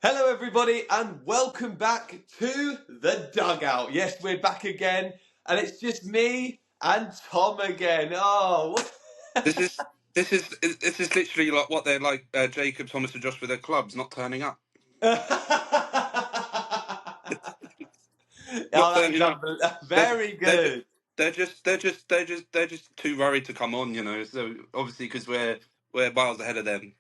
Hello, everybody, and welcome back to the Dugout. Yes, we're back again, and it's just me and Tom again. Oh, This is this is literally like what they're like. Jacob, Thomas, and Josh with their clubs not turning up. Not that is turning up. They're very they're just good. they're just too worried to come on. So obviously because we're miles ahead of them.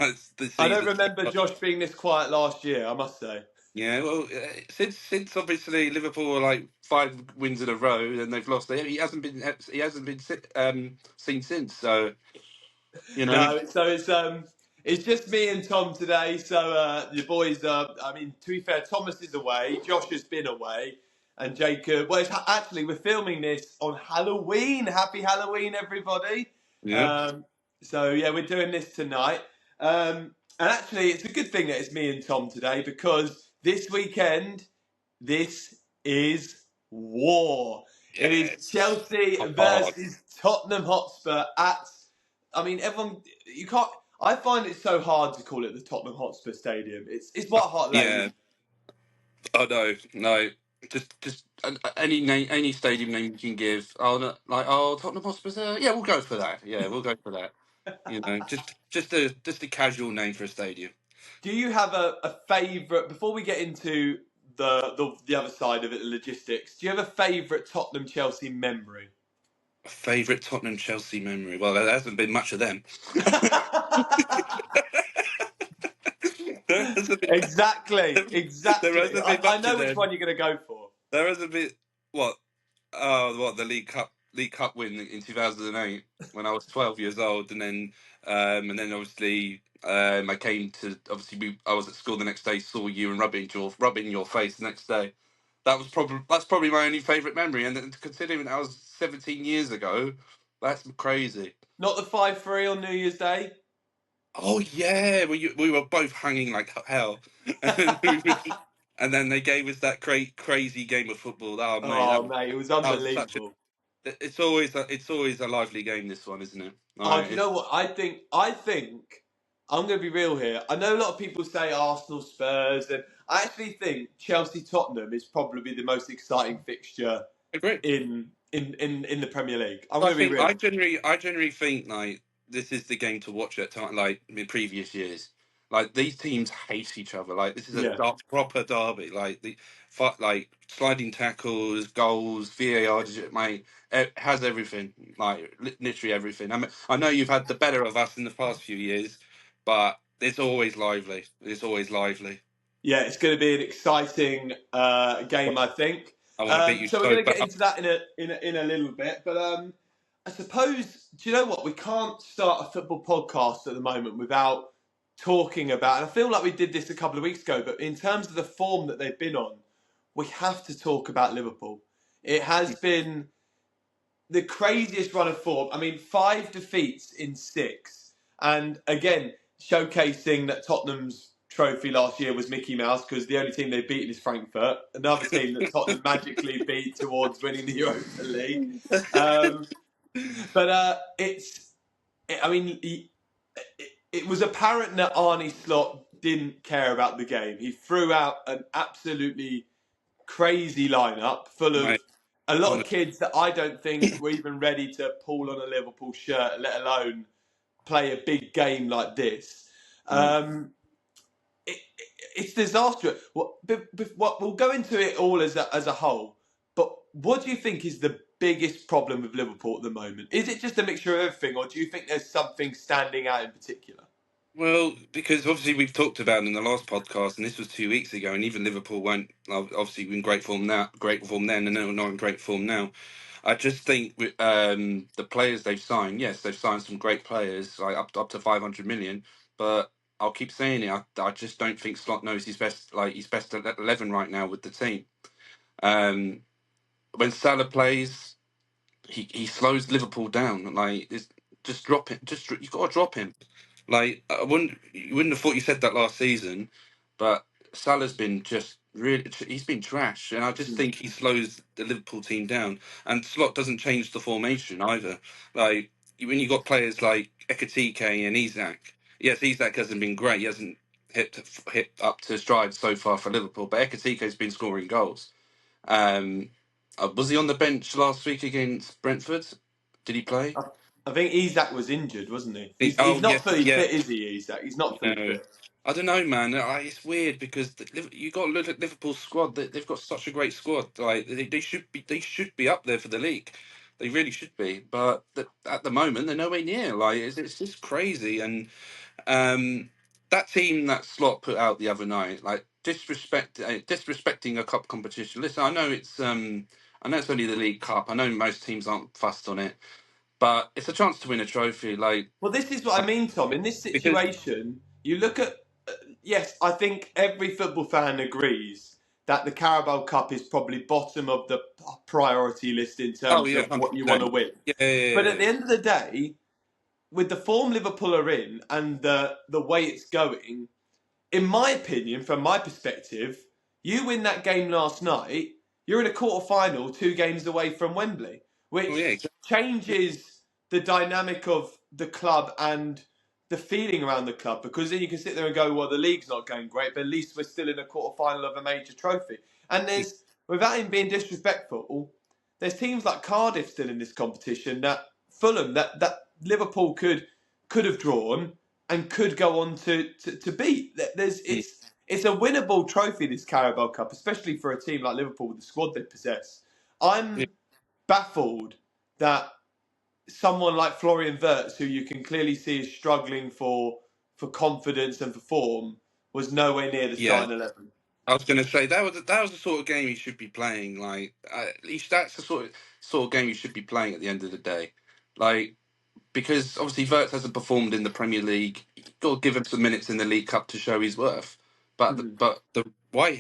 Like the I don't season. remember Josh being this quiet last year, I must say. Yeah, well, since obviously Liverpool were like 5 wins in a row, and they've lost. He hasn't been seen since. So you know, No, it's just me and Tom today. So the boys are. I mean, to be fair, Thomas is away. Josh has been away, and Jacob. Well, actually we're filming this on Halloween. Happy Halloween, everybody! yeah, Um, so yeah, we're doing this tonight. And actually, it's a good thing that it's me and Tom today because this weekend, this is war. It is yes, Chelsea hard. versus Tottenham Hotspur at. I mean, everyone. You can't. I find it so hard to call it the Tottenham Hotspur Stadium. It's White Hart Lane. Yeah. Oh no. Just any name, any stadium name you can give. Oh, no, like Tottenham Hotspur. Yeah, we'll go for that. Yeah, we'll go for that. Just a casual name for a stadium. Do you have a favourite before we get into the other side of it, the logistics? Do you have a favourite Tottenham Chelsea memory? A favourite Tottenham Chelsea memory. Well, there hasn't been much of them. There hasn't been. Exactly, There exactly. hasn't been I much know of which them. one you're going to go for. There hasn't been what? Oh, what the League Cup win in 2008 when I was 12 years old, and then obviously I came to I was at school the next day, saw you and rubbing your face the next day. That's probably my only favourite memory, and then considering that was 17 years ago, that's crazy. Not the 5-3 on New Year's Day. Oh yeah, we were both hanging like hell, and then they gave us that crazy game of football. Oh mate, Oh, mate, it was that was such a. unbelievable. It's always a lively game. This one, isn't it? Oh, Like do you know it's what? I think I'm going to be real here. I know a lot of people say Arsenal, Spurs, and I actually think Chelsea Tottenham is probably the most exciting fixture great. in the Premier League. I'm I going to be think real. I generally think like this is the game to watch at time like in previous years. Like these teams hate each other. Like this is a Yeah. proper derby. Like like sliding tackles, goals, VAR. Mate, it has everything. Like literally everything. I mean, I know you've had the better of us in the past few years, but it's always lively. It's always lively. Yeah, it's going to be an exciting game, I think. I want to beat you So we're so going to get bad. into that in a little bit. But I suppose, do you know what? We can't start a football podcast at the moment without talking about, and I feel like we did this a couple of weeks ago, but in terms of the form that they've been on, we have to talk about Liverpool. It has been the craziest run of form. I mean, 5 defeats in 6. And again, showcasing that Tottenham's trophy last year was Mickey Mouse because the only team they've beaten is Frankfurt, another team that Tottenham magically beat towards winning the Europa League. Um, but I mean, it was apparent that Arne Slot didn't care about the game. He threw out an absolutely crazy lineup full of Mate, a lot of honestly. kids that I don't think were even ready to pull on a Liverpool shirt, let alone play a big game like this. Um, it's disastrous. We'll go into it all as a whole, but what do you think is the biggest problem with Liverpool at the moment? Is it just a mixture of everything, or do you think there's something standing out in particular? Well, because obviously we've talked about in the last podcast, and this was 2 weeks ago, and even Liverpool weren't obviously in great form now, great form then, and they're not in great form now. I just think with the players they've signed, yes, they've signed some great players, like up to 500 million, but I'll keep saying it. I just don't think Slot knows his best 11 right now with the team. Um, when Salah plays, he slows Liverpool down. Like just drop it. You've got to drop him. Like you wouldn't have thought you said that last season, but Salah's been just really, he's been trash, and I just think he slows the Liverpool team down. And Slot doesn't change the formation either. Like when you got players like Ekatike and Isak, yes, Isak hasn't been great. hit up to stride so far for Liverpool. But Ekitike's been scoring goals. Um, was he on the bench last week against Brentford? Did he play? I think Isak was injured, wasn't he? He's Oh not yes, fully yeah. fit, is he, Isak? He's not fully No, fit. I don't know, man. It's weird because you got to look at Liverpool's squad. They've got such a great squad. Like they should be up there for the league. They really should be. But at the moment, they're nowhere near. Like it's just crazy. And that team that Slot put out the other night, like disrespecting a cup competition. Listen, I know it's only the League Cup. I know most teams aren't fussed on it, but it's a chance to win a trophy. Like Well, this is what I mean, Tom. In this because situation, you look at, yes, I think every football fan agrees that the Carabao Cup is probably bottom of the priority list in oh terms yeah, of hundred what you want to percent. win. Yeah, yeah, But yeah, at the end of the day, with the form Liverpool are in and the way it's going, in my opinion, from my perspective, you win that game last night, you're in a quarter final 2 games away from Wembley, oh yeah, which exactly. changes the dynamic of the club and the feeling around the club, because then you can sit there and go, well, the league's not going great, but at least we're still in a quarter final of a major trophy. And without him being disrespectful, there's teams like Cardiff still in this competition, that Fulham, that Liverpool could have drawn and could go on to beat. Mm, It's a winnable trophy, this Carabao Cup, especially for a team like Liverpool with the squad they possess. yeah, I'm baffled that someone like Florian Wirtz, who you can clearly see is struggling for confidence and for form, was nowhere near the yeah. starting 11. I was going to say that was the sort of game you should be playing. Like at least that's the sort of game you should be playing at the end of the day. Like because obviously Wirtz hasn't performed in the Premier League. You've got to give him some minutes in the League Cup to show his worth. But Mhm. the why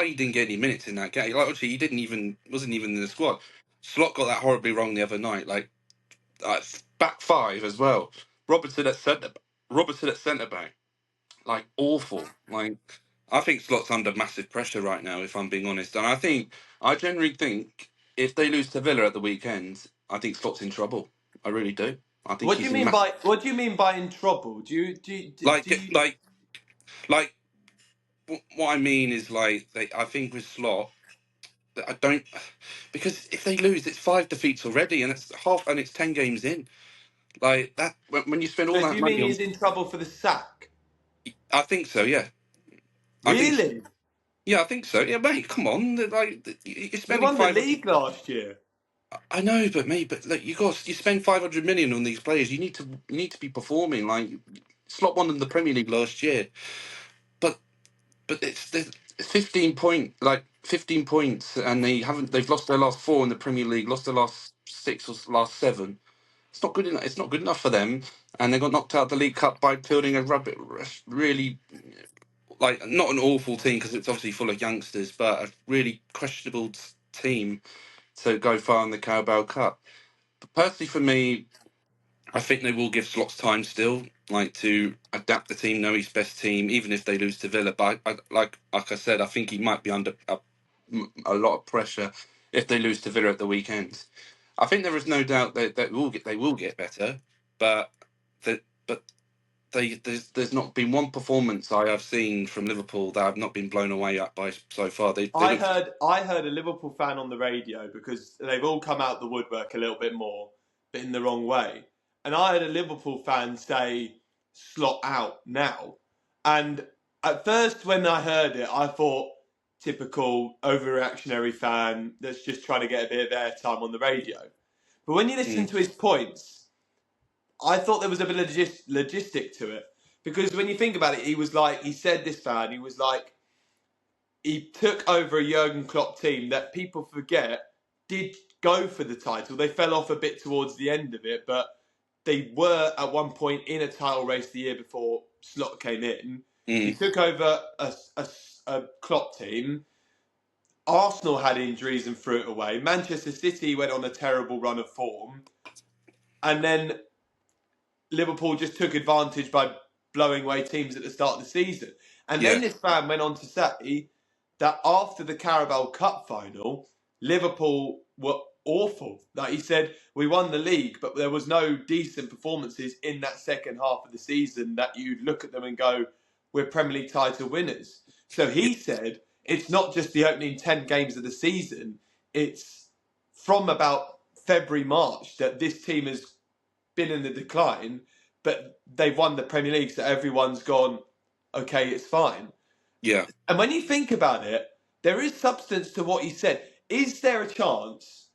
he didn't get any minutes in that game? Like obviously he didn't even wasn't even in the squad. Slot got that horribly wrong the other night. Like back five as well. Robertson at centre. Robertson at centre back. Like awful. Like I think Slot's under massive pressure right now, if I'm being honest. And I generally think if they lose to Villa at the weekend, I think Slot's in trouble. I really do. I think What do you he's in mean massive by in trouble? Do like you like like what I mean is like I think with Slot I don't because if they lose, it's 5 defeats already, and it's 10 games in. Like that when you spend all so do that you mean money on, he's in trouble for the sack? I think so. Yeah, I think so. Really? Yeah, I think so. Yeah, mate, come on. Like you're We spending won the 500. league last year. I know, but mate, but look, you spend 500 million on these players. You need to be performing. Like Slot won in the Premier League last year, but it's 15 points, and they've lost their last four in the Premier League, lost their last six or last seven. It's not good enough. It's not good enough for them, and they got knocked out of the League Cup by fielding a really like not an awful team because it's obviously full of youngsters, but a really questionable team to go far in the Carabao Cup. But personally, for me, I think they will give Slots time still, like to adapt the team, know his best team, even if they lose to Villa. But like I said, I think he might be under a lot of pressure if they lose to Villa at the weekend. I think there is no doubt that they will get better, but but there's not been one performance I have seen from Liverpool that I've not been blown away up by so far. They look I heard a Liverpool fan on the radio, because they've all come out the woodwork a little bit more, but in the wrong way. And I heard a Liverpool fan say, "Slot out now." And at first, when I heard it, I thought, typical overreactionary fan that's just trying to get a bit of airtime on the radio. But when you listen mm, to his points, I thought there was a bit of logistic to it. Because when you think about it, he said this fan, he was like, he took over a Jurgen Klopp team that people forget did go for the title. They fell off a bit towards the end of it, but they were at one point in a title race the year before Slot came in. He mm, took over a Klopp team. Arsenal had injuries and threw it away. Manchester City went on a terrible run of form. And then Liverpool just took advantage by blowing away teams at the start of the season. And then yeah. this fan went on to say that after the Carabao Cup final, Liverpool were awful. Like he said, we won the league, but there was no decent performances in that second half of the season that you'd look at them and go, we're Premier League title winners. So he said it's not just the opening 10 games of the season, it's from about February, March that this team has been in the decline, but they've won the Premier League, so everyone's gone, okay, it's fine. Yeah. And when you think about it, there is substance to what he said. Is there a chance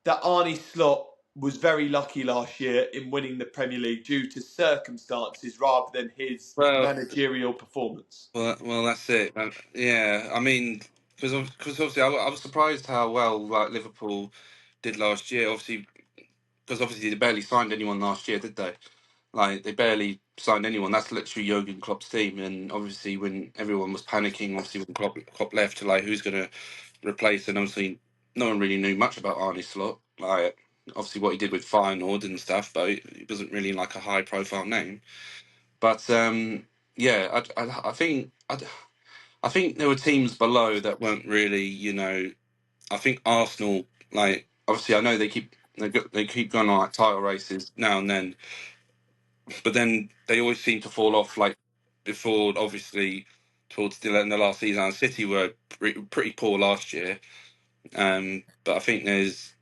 that Arne Slot was very lucky last year in winning the Premier League due to circumstances rather than his Well, managerial performance? well, that's it. Yeah, I mean, because obviously I was surprised how well like Liverpool did last year. Obviously, because obviously they barely signed anyone last year, did they? Like they barely signed anyone. That's literally Jurgen Klopp's team. And obviously, when everyone was panicking, obviously when Klopp left, to like who's going to replace, and obviously no one really knew much about Arne Slot. Like obviously what he did with Feyenoord and stuff, but it wasn't really like a high profile name. But yeah, I think there were teams below that weren't really, I think Arsenal, like obviously I know they keep going on like title races now and then, but then they always seem to fall off. Like before, obviously towards the end of last season, and City were pretty poor last year. But I think there's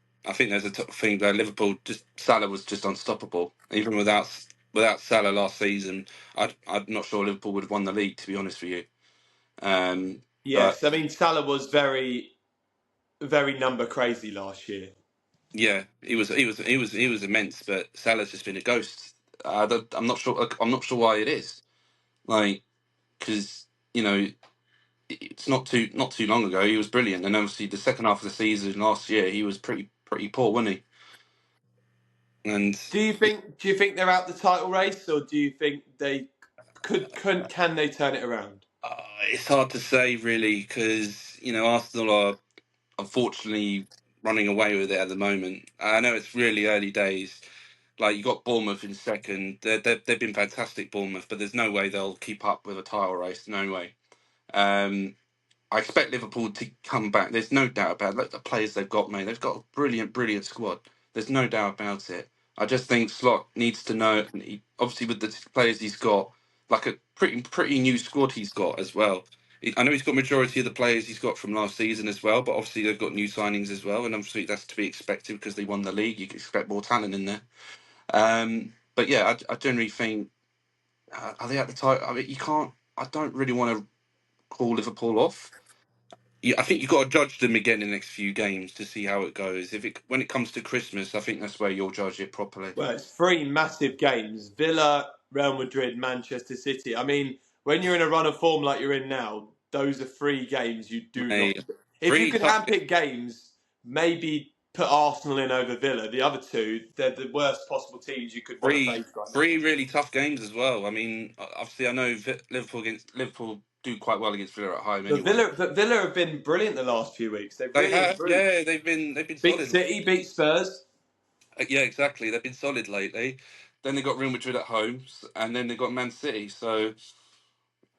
a thing that Liverpool just Salah was just unstoppable. Even without Salah last season, I'm not sure Liverpool would have won the league, to be honest with you. But Yes, I mean, Salah was very, very number crazy last year. yeah, he was immense. But Salah's just been a ghost. I'm not sure. I'm not sure why it is. Like because it's not too long ago he was brilliant, and obviously the second half of the season last year he was pretty poor, wasn't he? And Do you think they're out the title race, or do you think they can they turn it around? it's hard to say really because Arsenal are unfortunately running away with it at the moment. I know it's really early days. Like you got Bournemouth in second. They've been fantastic, Bournemouth, but there's no way they'll keep up with a title race. No way. Um, I expect Liverpool to come back. There's no doubt about it. Look, the players they've got, mate. They've got a brilliant squad. There's no doubt about it. I just think Slot needs to know. Obviously, with the players he's got, like a pretty new squad he's got as well. I know he's got majority of the players he's got from last season as well, but obviously they've got new signings as well, and obviously that's to be expected because they won the league. You can expect more talent in there. But yeah, I generally think are they at the time? I mean, you can't. I don't really want to call Liverpool off. I think you've got to judge them again in the next few games to see how it goes. When it comes to Christmas, I think that's where you'll judge it properly. Well, it's three massive games: Villa, Real Madrid, Manchester City. I mean, when you're in a run of form like you're in now, those are three games you do not. Mate, If you three could tough, handpick games, maybe put Arsenal in over Villa. The other two, they're the worst possible teams you could want to face right now. three really tough games as well. I mean, obviously, I know Liverpool do quite well against Villa at home anyway. But Villa have been brilliant the last few weeks. They've They really have, improved. yeah, they've been Beat solid. City, beat Spurs. Yeah, exactly. They've been solid lately. Then they got Real Madrid at home, and then they got Man City. So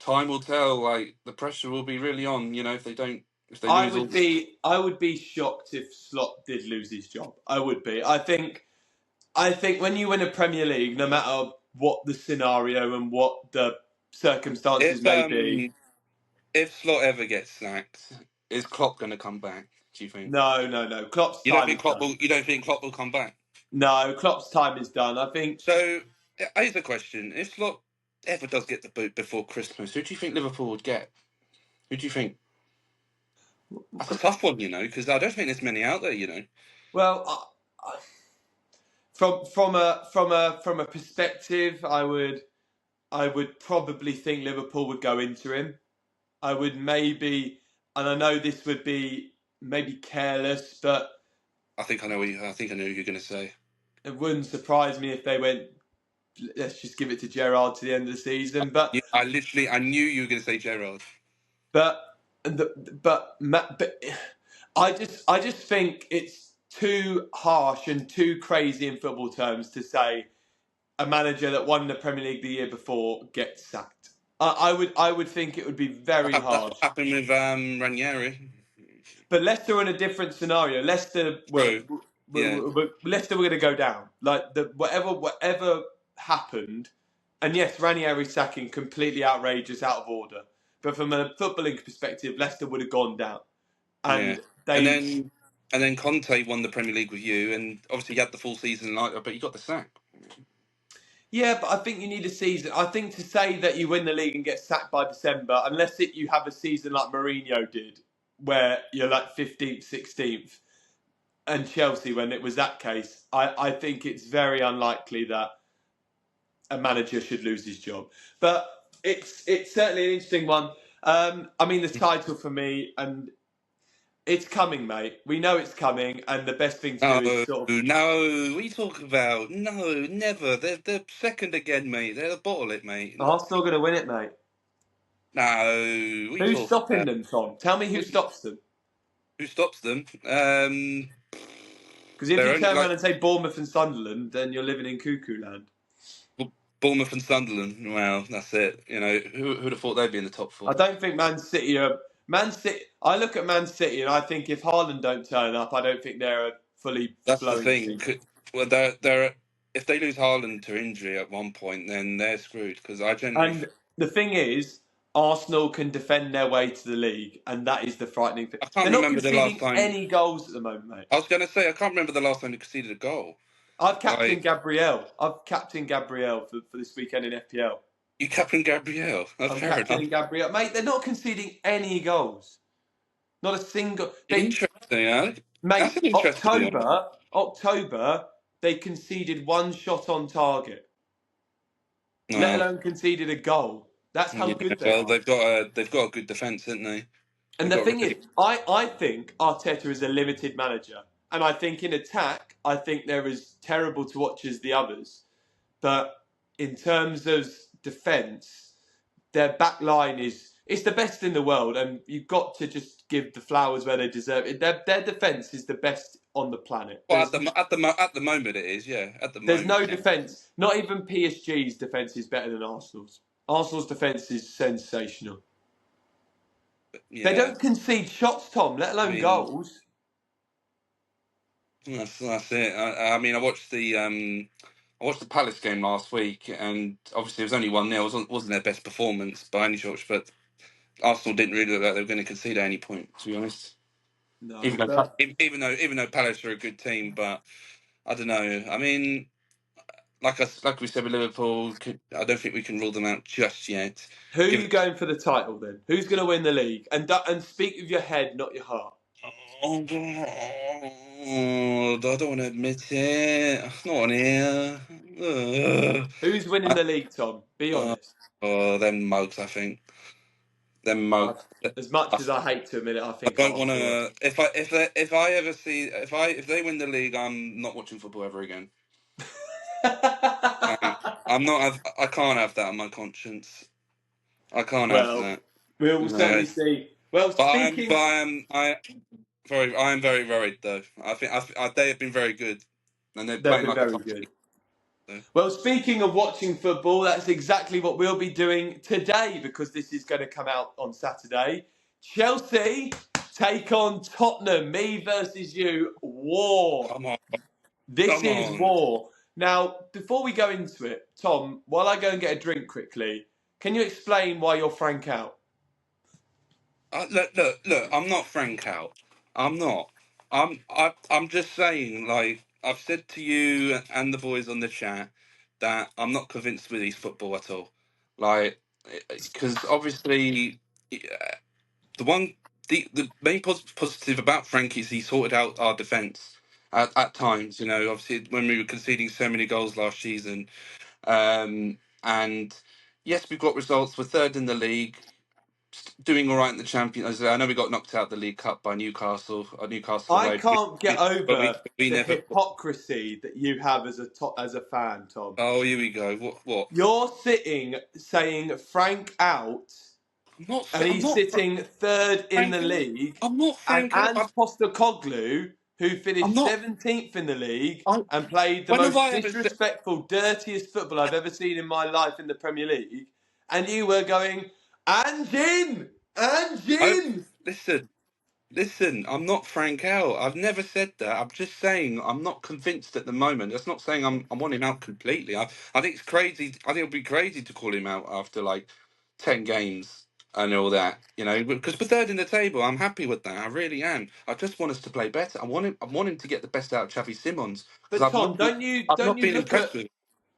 time will tell. Like the pressure will be really on. If they lose all. I would be shocked if Slot did lose his job. I would be. I think when you win a Premier League, no matter what the scenario and what the circumstances If may be, if Slot ever gets sacked, is Klopp going to come back? Do you think? no. Klopp's time is done. You don't think Klopp will come back? No, Klopp's time is done. I think. So here's a question: if Slot ever does get the boot before Christmas, who do you think Liverpool would get? Who do you think? That's a tough one, because I don't think there's many out there. Well, from a perspective, I would probably think Liverpool would go into him. I would maybe, and I know this would be maybe careless, but I think I know who you're going to say. it wouldn't surprise me if they went, let's just give it to Gerrard to the end of the season. I knew you were going to say Gerrard. But but I just think it's too harsh and too crazy in football terms to say a manager that won the Premier League the year before gets sacked. I would think it would be very That's what harsh. happened with Ranieri. But Leicester are in a different scenario. True. Yeah. Leicester were going to go down. Like whatever happened, And yes, Ranieri's sacking completely outrageous, out of order. But from a footballing perspective, Leicester would have gone down. Yeah, And and they, then Conte won the Premier League with you, and obviously he had the full season, but he got the sack. yeah, but I think you need a season. I think to say that you win the league and get sacked by December, unless you have a season like Mourinho did, where you're like 15th, 16th, and Chelsea when it was that case, I think it's very unlikely that a manager should lose his job. But it's certainly an interesting one. I mean, the title for me, and it's coming, mate. We know it's coming, and the best thing to do is No, sort of no, what are you talking about? No, never. They're second again, mate. They're the bottle it, mate. Arsenal going to win it, mate. No, what are you Who's talking stopping about? them, Tom? Tell me who stops them. Who stops them? Because if They're you only turn around like and say Bournemouth and Sunderland, then you're living in cuckoo land. Bournemouth and Sunderland. Well, that's it. You know, who'd have thought they'd be in the top I four? don't think Man City are. Man City. I look at Man City and I think if Haaland don't turn up, I don't think they're a fully That's the flowing thing. team. Well, they're if they lose Haaland to injury at one point, then they're screwed. Because I generally, And the thing is, Arsenal can defend their way to the league, and that is the frightening thing. I can't They're not remember the last conceding time. any goals at the moment, mate. I was going to say I can't remember the last time they conceded a goal. I've captained Like Gabriel. I've captained Gabriel for this weekend in FPL. you captain Gabriel. Oh, I'm fair enough. captaining Gabriel. Mate, they're not conceding any goals. Not a single. Interesting, huh? That's Mate, an interesting one. October, they conceded one shot on target, let No, alone conceded a goal. That's how yeah. good they Well, are. they've got a good defense, haven't they? And They've the got thing is, really. I think Arteta is a limited manager. And I think in attack, I think they're as terrible to watch as the others. But in terms of defence, their back line is it's the best in the world, and you've got to just give the flowers where they deserve it. Their defence is the best on the planet. Well, at the moment it is, yeah. At the There's moment, no yeah. defence. Not even PSG's defence is better than Arsenal's. Arsenal's defence is sensational. They Yeah. don't concede shots, Tom, let I alone mean, goals. that's it. I mean, I watched the Palace game last week, and obviously it was only 1-0. It wasn't their best performance by any stretch, but Arsenal didn't really look like they were going to concede at any point, to be honest. No, Even though but even though Palace are a good team, but I don't know. I mean, like we said with Liverpool, I don't think we can rule them out just yet. who are Give you going for the title then? Who's going to win the league? And speak with your head, not your heart. Oh, I don't want to admit it. Not on here. Who's winning the league, Tom? Be Uh, honest. them mugs. I think them mugs. As much I, as I hate to admit it, I I think don't want Arsenal are. to. If I ever see if they win the league, I'm not watching football ever again. I'm not. I can't have that on my conscience. I can't have Well, that. we'll You know. certainly see. Well, But I am. But speaking, I am very worried though. I think they have been very good, and they're they've playing been like a very top good. team. So. Well, speaking of watching football, that's exactly what we'll be doing today because this is going to come out on Saturday. Chelsea take on Tottenham. Me versus you. War. Come on, This come is on. war. Now, before we go into it, Tom, while I go and get a drink quickly, can you explain why you're frank out? Look. I'm not Frank out. I'm not. I'm just saying. Like I've said to you and the boys on the chat that I'm not convinced with his football at all. Like, because obviously, the one the main positive about Frank is he sorted out our defence at times. You know, obviously when we were conceding so many goals last season, and yes, we've got results. We're third in the league, doing all right in the Champions. I know we got knocked out of the League Cup by Newcastle, Newcastle I away, can't get but we over we the never. hypocrisy that you have as a fan, Tom. Oh, here we go. What? You're sitting saying Frank out, and I'm he's not sitting third in Frank. the league. I'm not And Frank. Ange Postecoglou, who I'm finished not. 17th in the league I, and played the when have most I ever said? disrespectful, dirtiest football I've ever seen in my life in the Premier League, and you were going, Ange in! Ange I in! listen. Listen, I'm not Frank L. I've never said that. I'm just saying I'm not convinced at the moment. That's not saying I want him out completely. I think it's crazy. I think it would be crazy to call him out after like 10 games and all that. You know, because we're third in the table. I'm happy with that. I really am. I just want us to play better. I want him. I want him to get the best out of Xavi Simons because But Tom, I've don't not you been look at impressed with him.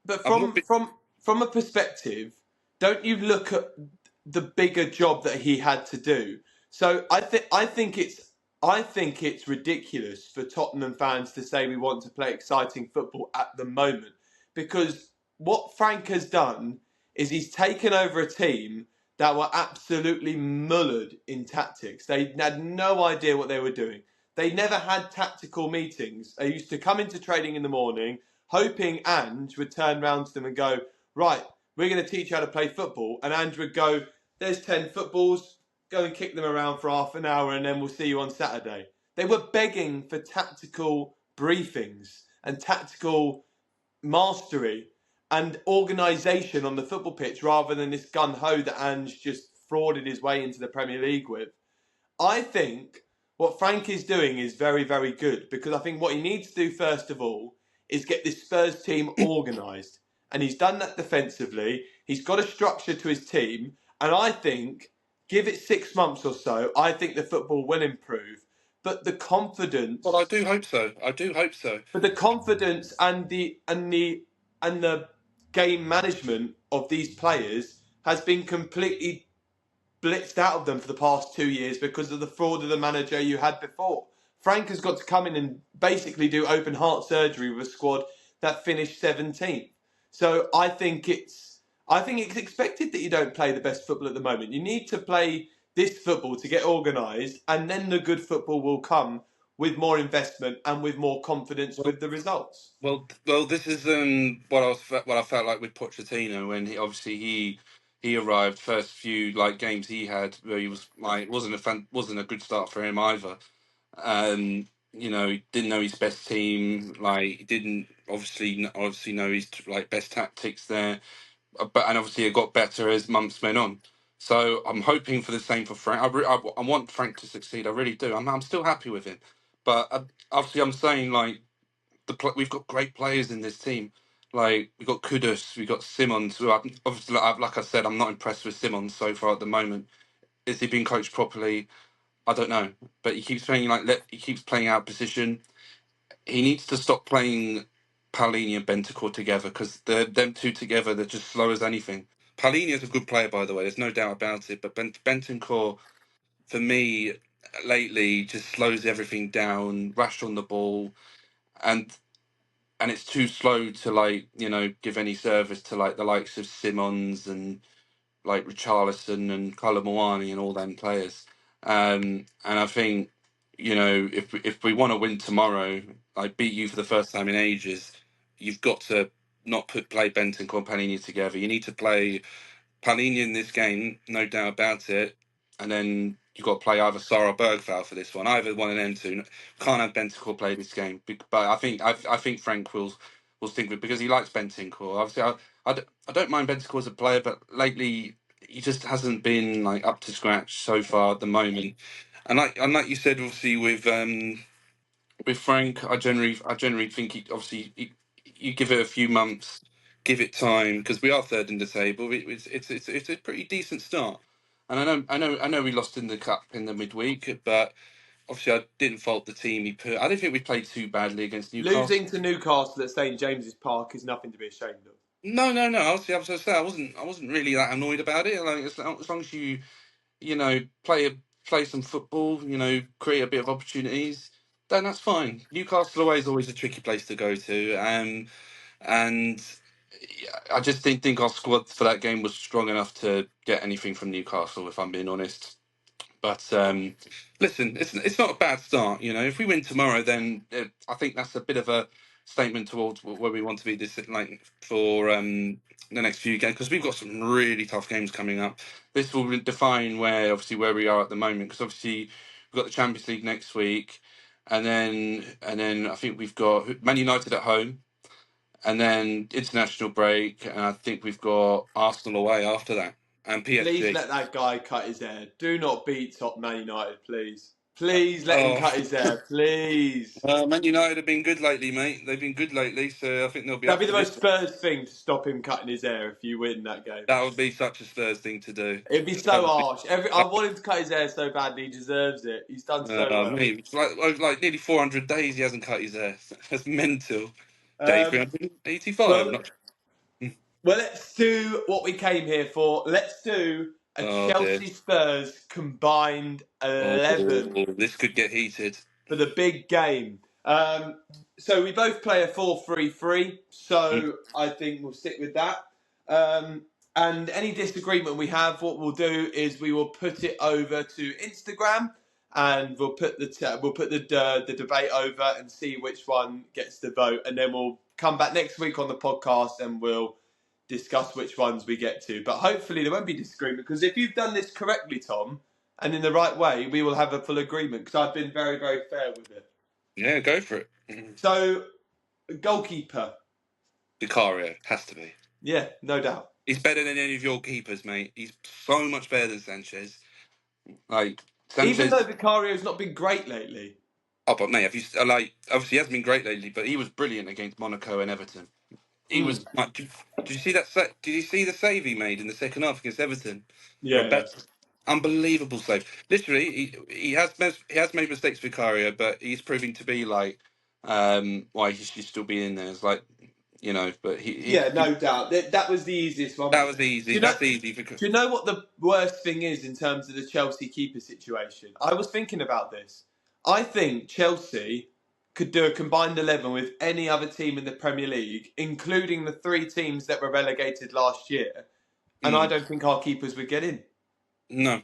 but I've not been. from a perspective, don't you look at the bigger job that he had to do? So I think it's ridiculous for Tottenham fans to say we want to play exciting football at the moment because what Frank has done is he's taken over a team that were absolutely mullered in tactics. They had no idea what they were doing. They never had tactical meetings. They used to come into training in the morning hoping Ange would turn round to them and go, right, we're going to teach you how to play football. And Ange would go, there's 10 footballs, go and kick them around for half an hour and then we'll see you on Saturday. They were begging for tactical briefings and tactical mastery and organisation on the football pitch rather than this gun-ho that Ange just frauded his way into the Premier League with. I think what Frank is doing is very, very good because I think what he needs to do first of all is get this Spurs team organised. And he's done that defensively. He's got a structure to his team. And I think, give it 6 months or so, I think the football will improve. But the Well, I confidence, do hope so. I do hope so. but the confidence and the game management of these players has been completely blitzed out of them for the past 2 years because of the fraud of the manager you had before. Frank has got to come in and basically do open heart surgery with a squad that finished 17th. So I think it's expected that you don't play the best football at the moment. You need to play this football to get organised, and then the good football will come with more investment and with more confidence Well, with the results. well. This is what I felt like with Pochettino when he arrived. First few like games he had where he was like wasn't a good start for him either. You know, he didn't know his best team. Like he didn't obviously know his like best tactics there. But and obviously it got better as months went on. So I'm hoping for the same for Frank. I want Frank to succeed. I really do. I'm still happy with him, but obviously I'm saying like we've got great players in this team. Like we've got Kudus, we've got Simons. Who obviously, like I said, I'm not impressed with Simons so far at the moment. Is he being coached properly? I don't know, but he keeps playing he keeps playing out of position. He needs to stop playing Palini and Bentancur together because them two together they're just slow as anything. Palini is a good player, by the way. There's no doubt about it. But Bentancur, for me, lately just slows everything down, rash on the ball, and it's too slow to like give any service to like the likes of Simons and like Richarlison and Colomwani and all them players. And I think if we want to win tomorrow, like beat you for the first time in ages, you've got to not play Bentancur and Panini together. You need to play Palini in this game, no doubt about it. And then you've got to play either Sarr or Bergvall for this one. Either one of them two. Can't have Bentancur play this game. But I think Frank will stick with because he likes Bentancur. Obviously, I don't mind Bentancur as a player, but lately he just hasn't been like up to scratch so far at the moment. And like you said, obviously with Frank, I generally think you give it a few months, give it time because we are third in the table. It's a pretty decent start, and I know we lost in the cup in the midweek, but obviously I didn't fault the team he put. I don't think we played too badly against Newcastle. Losing to Newcastle at St James's Park is nothing to be ashamed of. No, no, no. Obviously, I was going to say I wasn't really that annoyed about it. Like as long as play some football, create a bit of opportunities, then that's fine. Newcastle away is always a tricky place to go to, and I just didn't think our squad for that game was strong enough to get anything from Newcastle, if I'm being honest. But listen, it's not a bad start. If we win tomorrow, then I think that's a bit of a statement towards where we want to be this like for the next few games because we've got some really tough games coming up. This will define where we are at the moment because obviously we've got the Champions League next week, and then I think we've got Man United at home, and then international break, and I think we've got Arsenal away after that and Please PSG. let that guy cut his hair. Do not beat top Man United, please. Please let him Oh, cut his hair, please. Man United have been good lately, mate. They've been good lately, so I think they'll be That'd up be for the this. most Spurs thing to stop him cutting his hair if you win that game. That would be such a Spurs thing to do. It'd be That so would be. harsh. I want him to cut his hair so badly. He deserves it. He's done so well. Mate, it's like nearly 400 days he hasn't cut his hair. That's mental. Day Um, 385. well, Not. well, let's do what we came here for. Let's do a Oh dear. Chelsea Spurs combined Oh, 11 this could get heated. for the big game. So we both play a 4-3-3. Mm. So I think we'll stick with that. And any disagreement we have, what we'll do is we will put it over to Instagram, and we'll put the debate over and see which one gets the vote, and then we'll come back next week on the podcast and we'll discuss which ones we get to. But hopefully there won't be disagreement, because if you've done this correctly, Tom, and in the right way, we will have a full agreement, because I've been very, very fair with it. Yeah, go for it. So, goalkeeper. Vicario has to be. Yeah, no doubt. He's better than any of your keepers, mate. He's so much better than Sanchez. Like Even though Sanchez. Vicario's not been great lately. Oh, but mate, have you obviously he hasn't been great lately, but he was brilliant against Monaco and Everton. He was. Like, did you see that? Did you see the save he made in the second half against Everton? For a Yeah, yeah. bet, unbelievable save. Literally, he has made mistakes, Vicario, but he's proving to be like why he should still be in there. It's like but Yeah, no doubt. That was the easiest one. that was Do easy. you know? That's easy for. Do you know what the worst thing is in terms of the Chelsea keeper situation? I was thinking about this. I think Chelsea could do a combined 11 with any other team in the Premier League, including the three teams that were relegated last year, and I Mm, don't think our keepers would get in. no,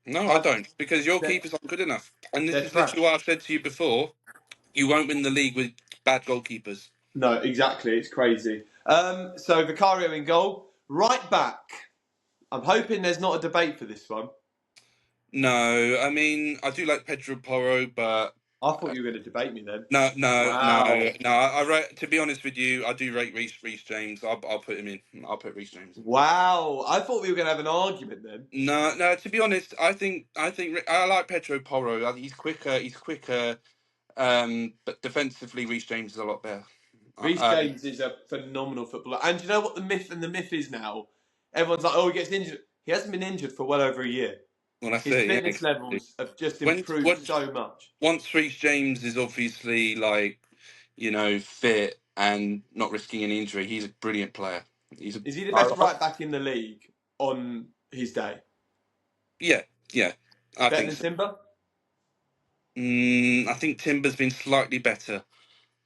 no, I I, don't because your they're, keepers aren't good enough. And this they're is trash. literally what I've said to you before. You won't win the league with bad goalkeepers. No, exactly. It's crazy. So Vicario in goal. Right back. I'm hoping there's not a debate for this one. No, I mean I do like Pedro Porro, but I thought you were going to debate me then. no, no, no, Wow. no. I rate. To be honest with you, I do rate Reece James. I'll put him in. I'll put Reece James in. Wow. I thought we were going to have an argument then. No, no. To be honest, I think I like Pedro Porro. He's quicker. He's quicker. But defensively, Reece James is a lot better. Reece Um, James is a phenomenal footballer. And do you know what the myth is now? Everyone's like, oh, he gets injured. He hasn't been injured for well over a year. well, that's His it. Yeah. fitness Exactly. levels have just When improved once so much. once Reece James is obviously like fit and not risking an injury, he's a brilliant player. He's a Is he the I, best right back in the league on his day? yeah, yeah. I Better think than so. Timber? I think Timber's been slightly better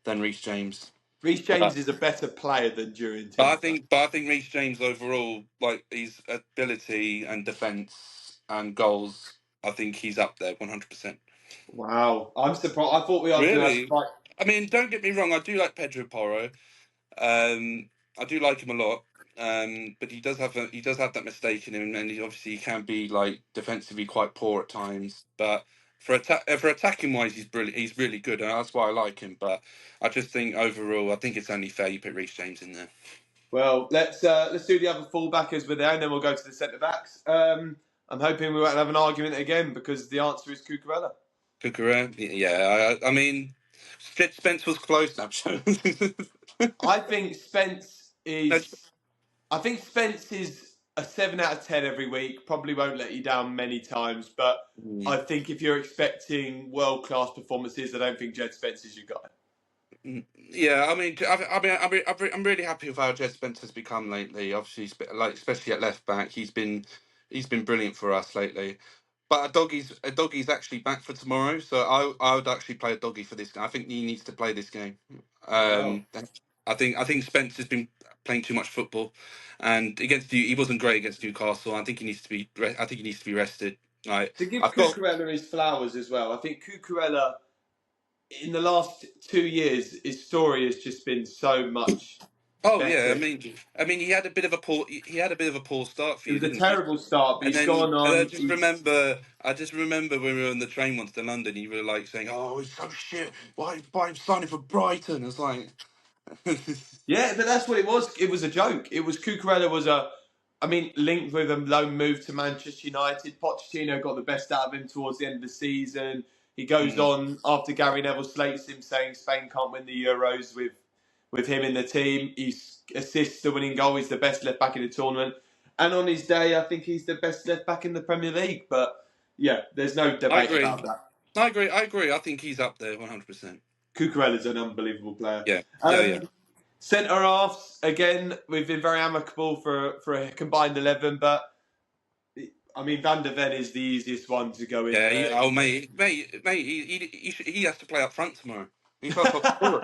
than Reece James. Reece But, James is a better player than during but I Timber. think but I think Reece James overall, like his ability and defence and goals, I think he's up there 100%. Wow. I'm surprised. I thought we were going to have Really? quite. I mean, don't get me wrong, I do like Pedro Porro. I do like him a lot. But he does have that mistake in him, and he can be like defensively quite poor at times. But for attacking wise, he's brilliant. He's really good, and that's why I like him. But I just think overall, I think it's only fair you put Reece James in there. Well, let's do the other fullbackers with there, and then we'll go to the centre backs. I'm hoping we won't have an argument again because the answer is Cucurella. Cucurella, yeah. I mean, Spence was close. Now, I think Spence That's- is. I think Spence is a 7 out of 10 every week. Probably won't let you down many times, but I think if you're expecting world class performances, I don't think Jed Spence is your guy. Yeah, I mean, I'm really happy with how Jed Spence has become lately. Obviously, especially at left back, he's been brilliant for us lately. But a doggy's actually back for tomorrow, so I would actually play a doggy for this game. I think he needs to play this game. Wow. Um, I think Spence has been playing too much football, and he wasn't great against Newcastle. I think he needs to be. I think he needs to be rested. Like To give I've got. Cucurella his flowers as well, I think Cucurella in the last 2 years, his story has just been so much Oh yeah, better. he had a bit of a poor start for It you, was a didn't he? terrible start, but And he's then gone and on. He's I just remember when we were on the train once to London, you were like saying, "Oh, he's so shit. Why him signing for Brighton?" It's like, yeah, but that's what it was. It was a joke. It was Cucurella was a I mean, linked with a loan move to Manchester United. Pochettino got the best out of him towards the end of the season. He goes Mm. on after Gary Neville slates him, saying Spain can't win the Euros with him in the team. He assists the winning goal. He's the best left back in the tournament. And on his day, I think he's the best left back in the Premier League. But yeah, there's no I debate agree. about that. I agree. I agree. I think he's up there 100%. Cucurella's an unbelievable player. Yeah. Yeah. Centre halves, again, we've been very amicable for a combined 11, but I mean, Van der Ven is the easiest one to go in Yeah. there. Oh, mate. He has to play up front tomorrow. He's our top scorer.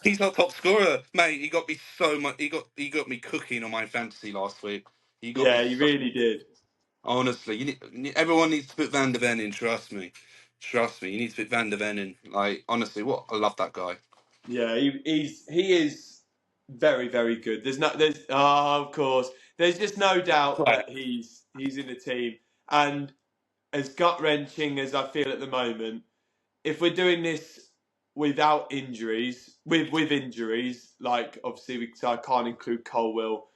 He's our top scorer, mate. He got me so much. He got me cooking on my fantasy last week. He got me Yeah, he so. really did. Honestly, everyone needs to put Van der Ven in. Trust me. You need to put Van der Ven in. Like, honestly, I love that guy. Yeah, he is very, very good. Of course, there's just no doubt Right. that he's in the team. And as gut wrenching as I feel at the moment, if we're doing this without injuries, with injuries, like obviously so I can't include Colwill,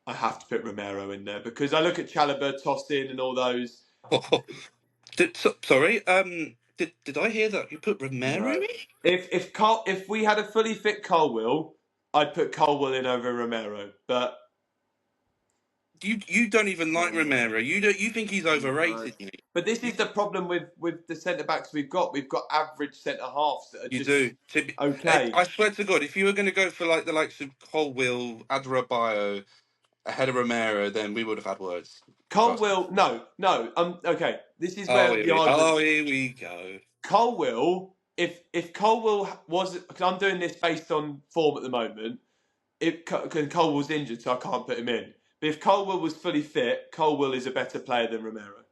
I have to put Romero in there because I look at Chalobah, Tosin, and all those. Sorry. Did I hear that you put Romero in? No, if we had a fully fit Colwill, I'd put Colwill in over Romero, but You don't even like Romero. You think he's no. overrated, mate. But this You is the problem with the centre backs we've got. We've got average centre halves that are you just do. okay. I swear to God, if you were going to go for like the likes of Colwill, Adarabioyo ahead of Romero, then we would have had words. Trust. Colwill, no. Okay, this is Oh, where the argument. here we go. Colwill, if Colwill was, because I'm doing this based on form at the moment. If Colwill's injured, so I can't put him in. But if Colwill was fully fit, Colwill is a better player than Romero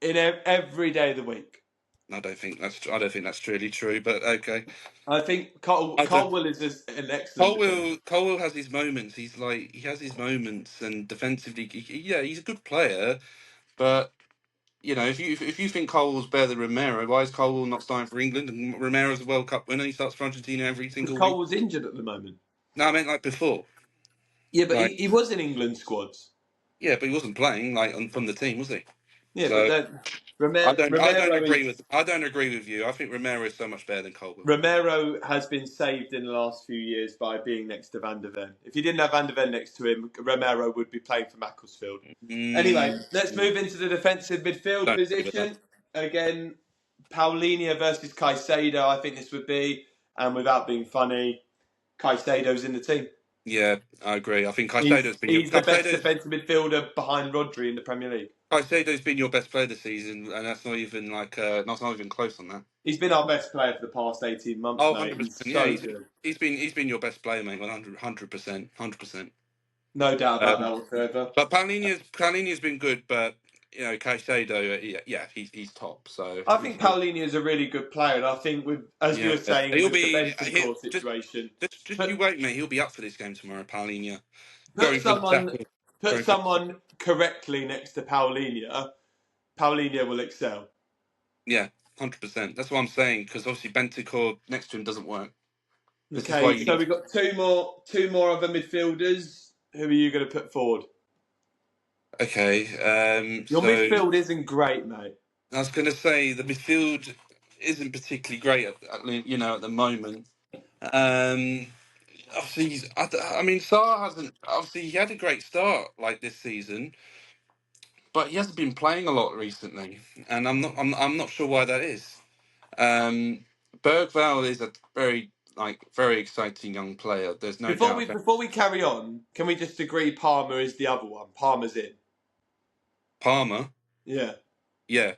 in every day of the week. I don't think that's truly true, but okay. I think I don't. Colwill is an excellent defender. Colwill has his moments. He has his moments, and defensively, yeah, he's a good player. But you know, if you think Colwill's better than Romero, why is Colwill not starting for England? And Romero's a World Cup winner. He starts for Argentina every Because single week. Colwill's injured at the moment. No, I meant like before. Yeah, but Like, he was in England squads. yeah, but he wasn't playing from the team, was he? Yeah, but So then Romero I don't agree with you. I think Romero is so much better than Colwill. Romero has been saved in the last few years by being next to Van der Ven. If he didn't have Van der Ven next to him, Romero would be playing for Macclesfield. Anyway, let's move into the defensive midfield Don't agree with that. position. Again, Paulinho versus Caicedo, I think this would be. And without being funny, Caicedo's in the team. Yeah, I agree. I think He's the best defensive midfielder behind Rodri in the Premier League. Caicedo's been your best player this season, and that's not even not even close on that. He's been our best player for the past 18 months, Oh, mate. 100%. He's Yeah, so good. he's been your best player, mate. 100%. 100%. No doubt about that whatsoever. But Paulinho's been good, but you know, Caicedo, yeah, he's top. So I think Paulinho is a really good player, and I think as you were saying, he'll with the be Bentancur situation, just you wait, mate. He'll be up for this game tomorrow, Paulinho. put Going for the someone tackle. put someone correctly next to Paulinho, Paulinho will excel. Yeah, 100%. That's what I'm saying, because obviously Bentancur next to him doesn't work. Okay, so we've got two more other midfielders. Who are you going to put forward? Okay, Your midfield isn't great, mate. I was going to say the midfield isn't particularly great at the moment. Obviously, I mean, Salah hasn't. Obviously, he had a great start like this season, but he hasn't been playing a lot recently, and I'm not sure why that is. Bergvall is a very exciting young player. There's no doubt. Before we carry on, can we just agree Palmer is the other one? Palmer's in. Palmer. Yeah. Yeah.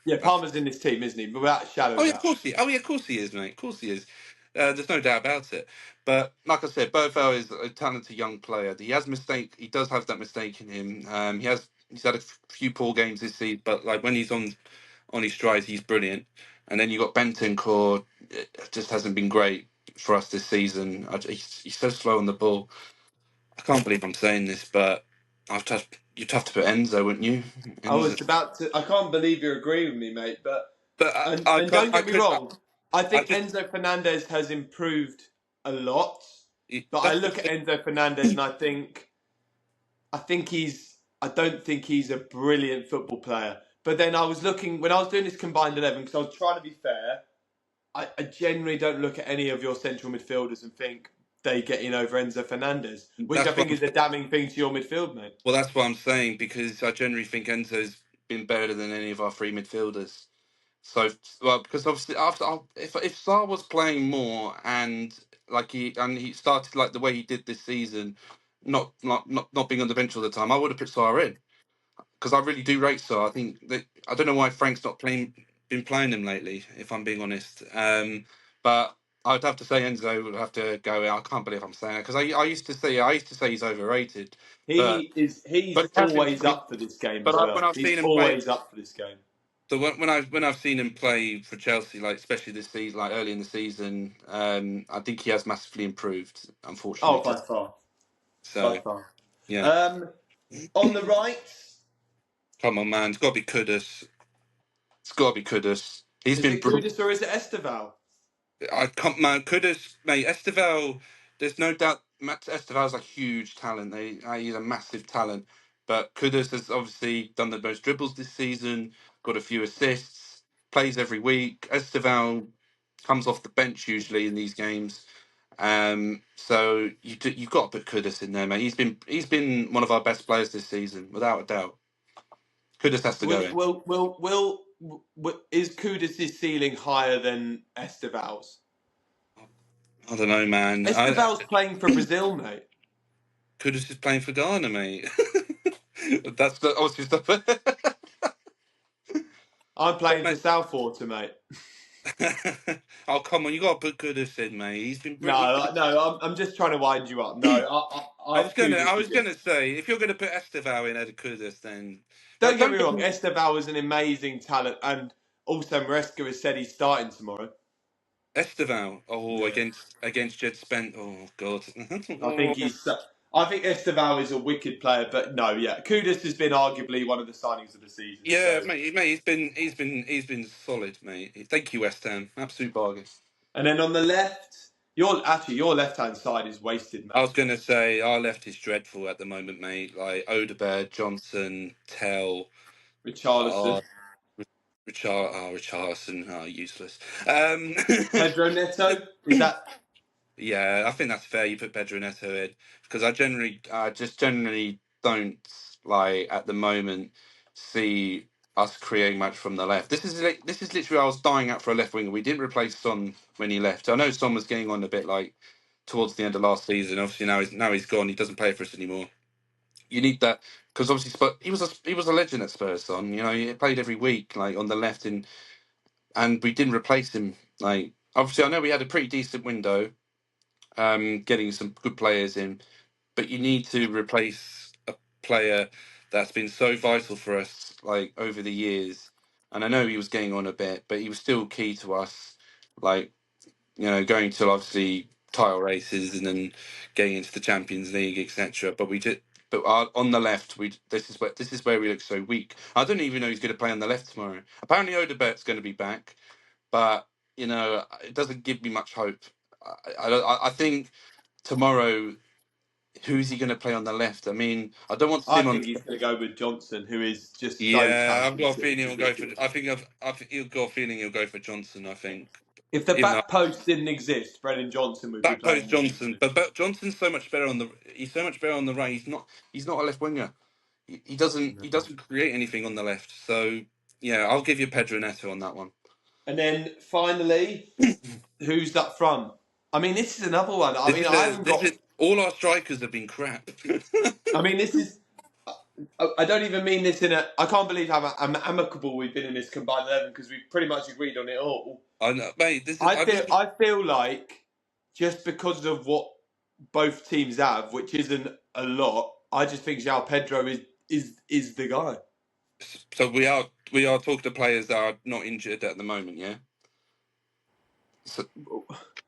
Yeah, Palmer's in this team, isn't he? Without a shadow Oh of yeah, doubt. of course he is, mate. Of course he is. There's no doubt about it. But like I said, Bergvall is a talented young player. He does have that mistake in him. He's had a few poor games this season, but like when he's on his stride, he's brilliant. And then you got Bentancur, it just hasn't been great for us this season. He's so slow on the ball. I can't believe I'm saying this, but you'd have to put Enzo, wouldn't you? I was about to. I can't believe you're agreeing with me, mate. But don't get me wrong. I think Enzo Fernandez has improved a lot. But I That's the look at thing. Enzo Fernandez and I don't think he's a brilliant football player. But then I was looking, when I was doing this combined 11, because I was trying to be fair, I generally don't look at any of your central midfielders and think they get in over Enzo Fernandez, which I That's what think I'm is a damning thing to your midfield, mate. Well, that's what I'm saying, because I generally think Enzo's been better than any of our three midfielders. So, well, because obviously if Sarr was playing more, and he started like the way he did this season, not being on the bench all the time, I would have put Sarr in, because I really do rate Sarr. I think that I don't know why Frank's not been playing him lately, if I'm being honest. But I'd have to say Enzo would have to go out. I can't believe I'm saying it, because I used to say he's overrated, but He's but he has always improved. up for this game But as when well. I've He's seen him play, always up for this game. so when I've seen him play for Chelsea, like especially this season, like early in the season, I think he has massively improved. Oh, Unfortunately, by far. By so far. yeah. Um, on the right, Come on, man, it's got to be Kudus. It's got to be Kudus. He's is been it brilliant. Kudus or is it Esteval? I can't, man. Kudus, mate. Esteval. There's no doubt. Matt Esteval's a huge talent. He's a massive talent. But Kudus has obviously done the most dribbles this season. Got a few assists. Plays every week. Esteval comes off the bench usually in these games. So you've got to put Kudus in there, mate. He's been one of our best players this season, without a doubt. Kudus has to go in. Is Kudus' ceiling higher than Esteval's? I don't know, man. Esteval's playing for Brazil, mate. Kudus is playing for Ghana, mate. That's the obviously stuff. I'm But playing for mate, Southwater, mate. oh come on, you got to put Kudus in, mate. He's been he's No, been. no, I'm just trying to wind you up. No, I have I Kudus was again. gonna say, if you're gonna put Estevao in at Kudus, then Don't get me don't get wrong, me Esteval is an amazing talent, and also Maresca has said he's starting tomorrow. Estevao. Oh, Yeah, against Jed Spence. Oh God. I think he's. I think Esteval is a wicked player, but no, yeah, Kudus has been arguably one of the signings of the season. Yeah, So, mate. He's been solid, mate. Thank you, West Ham. Absolute bargain. and then on the left, your left hand side is wasted, I mate. was gonna say our left is dreadful at the moment, mate. Like Odegaard, Johnson, Tell, Richarlison, oh, Richarlison, useless. Pedro Neto. Is that? Yeah, I think that's fair. You put Pedro Neto in, because I just generally don't, like at the moment, see us creating much from the left. This is literally, I was dying out for a left winger. We didn't replace Son when he left. I know Son was getting on a bit like towards the end of last season. Obviously now he's gone. He doesn't play for us anymore. You need that, because obviously he was a legend at Spurs. Son, he played every week like on the left, and we didn't replace him. Like obviously I know we had a pretty decent window, getting some good players in, but you need to replace a player that's been so vital for us like over the years. And I know he was getting on a bit, but he was still key to us, like going to obviously title races and then getting into the Champions League, etc. But on the left, this is where we look so weak. I don't even know who's going to play on the left tomorrow. Apparently, Odebert's going to be back, but it doesn't give me much hope. I think tomorrow, who's he going to play on the left? I mean, I don't want I Sim on. think he's going to go with Johnson, who is just so Yeah, I've got a talented. feeling It's he'll go for. ridiculous. I think he'll got a feeling he'll go for Johnson. I think, If the even though back post didn't exist, Brennan Johnson would be back post playing this Johnson, evening. but Johnson's so much better on the. He's so much better on the right. He's not a left winger. He doesn't No. he doesn't create anything on the left. So yeah, I'll give you Pedro Neto on that one. And then finally, who's up front? I mean, this is another one. I This mean, is I a haven't this got. is all our strikers have been crap. I mean, this is. I don't even mean this in a. I can't believe how amicable we've been in this combined 11 because we've pretty much agreed on it all. I know, mate. This is I I feel. just I feel like just because of what both teams have, which isn't a lot, I just think João Pedro is the guy. so we are talking to players that are not injured at the moment. Yeah. So,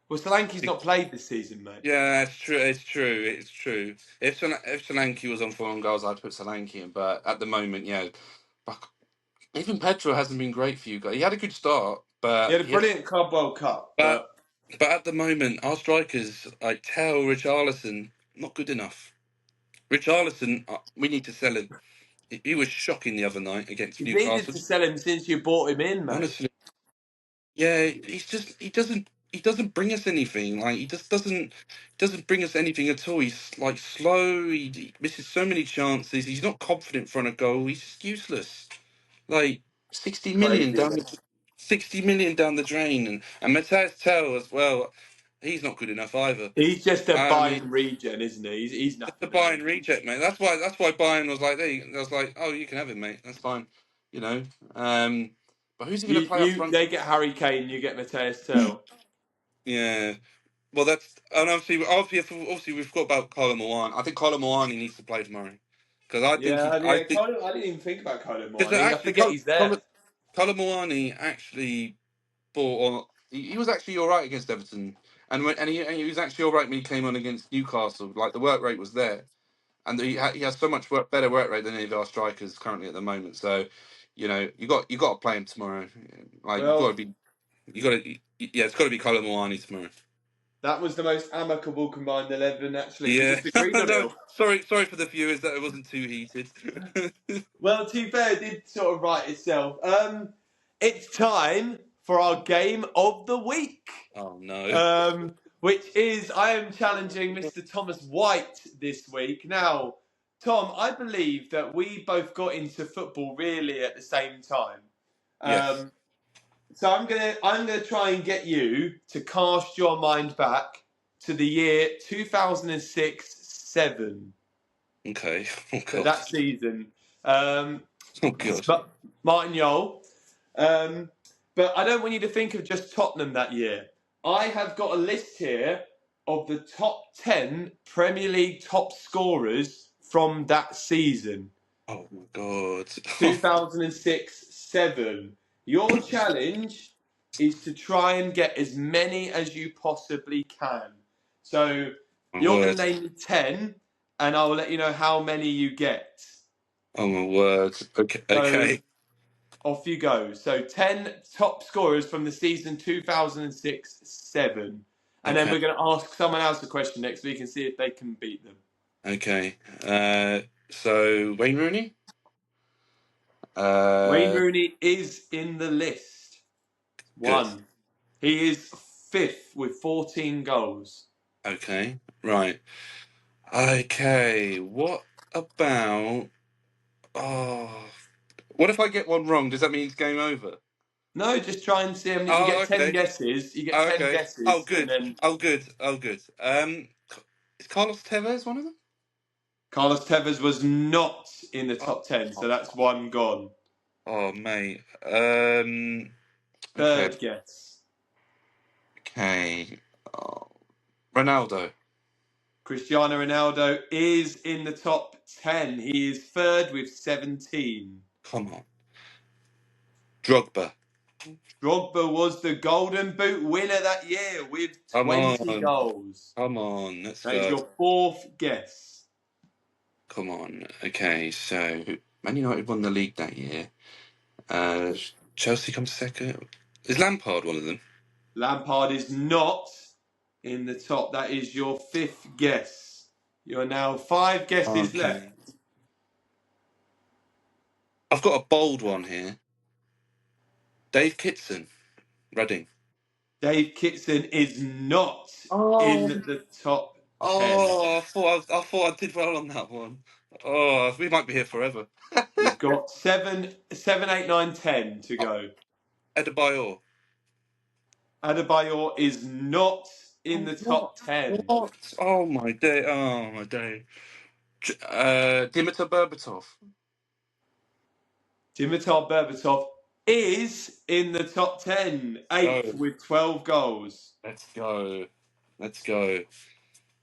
Well, Solanke's not played this season, mate. yeah, it's true. It's true. It's true. If Solanke was on 4 goals, I'd put Solanke in. But at the moment, yeah, but even Pedro hasn't been great for you guys. He had a good start, He but had a brilliant Club World Cup, but but. But at the moment, our strikers like Tell, Richarlison, not good enough. Richarlison, we need to sell him. He was shocking the other night against You've needed Newcastle. to sell him since you bought him in, mate. Honestly, yeah, he doesn't bring us anything. Like he just doesn't bring us anything at all. He's like slow. He misses so many chances. He's not confident in front of goal. He's just useless. Like 60 million Crazy, down isn't it? the 60 million down the drain, and Matthias Tell as well. He's not good enough either. He's just a I mean, Bayern regen, isn't he? He's just the nothing, is he? Bayern reject, mate. That's why Bayern was like, I was like, oh, you can have him, mate. That's fine, you know. Um, but who's he going to play up front? They get Harry Kane, you get Mateus Tell. Yeah. Well, that's and obviously we've got about Colin Moran. I think Colin Moran needs to play tomorrow because Yeah, I yeah. think I didn't even think about Colin because Moani. I actually forget he's there. Colin Moran actually bought on. He was actually all right against Everton, and he was actually all right when he came on against Newcastle. Like the work rate was there, and he has so much better work rate than any of our strikers currently at the moment. So, you got to play him tomorrow. Like Well, you got to yeah, it's got to be Colin Moani tomorrow. that was the most amicable combined 11, actually. We Yeah, just agreed on it no, all. sorry for the viewers that it wasn't too heated. Well, to be fair, it did sort of write itself. It's time for our game of the week, Oh no. which is I am challenging Mr. Thomas White this week. Now, Tom, I believe that we both got into football really at the same time. Yes. Um, so I'm gonna try and get you to cast your mind back to the year 2006-7. Okay. Oh So god. that season. Um, Oh god. but Martin Yole. Um, but I don't want you to think of just Tottenham that year. I have got a list here of the top 10 Premier League top scorers from that season. Oh my god. 2006-7. Your challenge is to try and get as many as you possibly can. So My you're going word. to name me 10, and I'll let you know how many you get. Oh my word. Okay. So Okay. off you go. So 10 top scorers from the season 2006-7. And then Okay. we're going to ask someone else a question next week and see if they can beat them. Okay. So Wayne Rooney. Wayne Uh. Rooney is in the list. Good. One. He is fifth with 14 goals. Okay. Right. Okay. What about? Oh. What if I get one wrong? Does that mean it's game over? No, just try and see how many. You Oh, get 10 okay. guesses. You get Oh, 10 okay. Oh, guesses, and good. then Oh, good. Oh, good. Is Carlos Tevez one of them? Carlos Tevez was not in the Oh, top 10, so oh, that's one gone. oh, mate. Okay. Third guess. Okay. Oh, Ronaldo. Cristiano Ronaldo is in the top 10. He is third with 17. Come on. Drogba. Drogba was the Golden Boot winner that year with Come 20 on. goals. Come on. Let's That is go. your fourth guess. Come on. Okay. So Man United won the league that year. Uh, Chelsea comes second. Is Lampard one of them? Lampard is not in the top. That is your fifth guess. You're now five guesses left. Okay. I've got a bold one here. Dave Kitson, Reading. Dave Kitson is not in Oh, the top 10. oh! I thought I did well on that one. Oh, we might be here forever. You've got 7, 8, 9, 10 to go. Adebayor. Adebayor is not in Oh, the what? top 10. What? Oh my day! Oh my day! Dimitar Berbatov. Dimitar Berbatov is in the top 10, eighth Go. with 12 goals. Let's go. Let's go.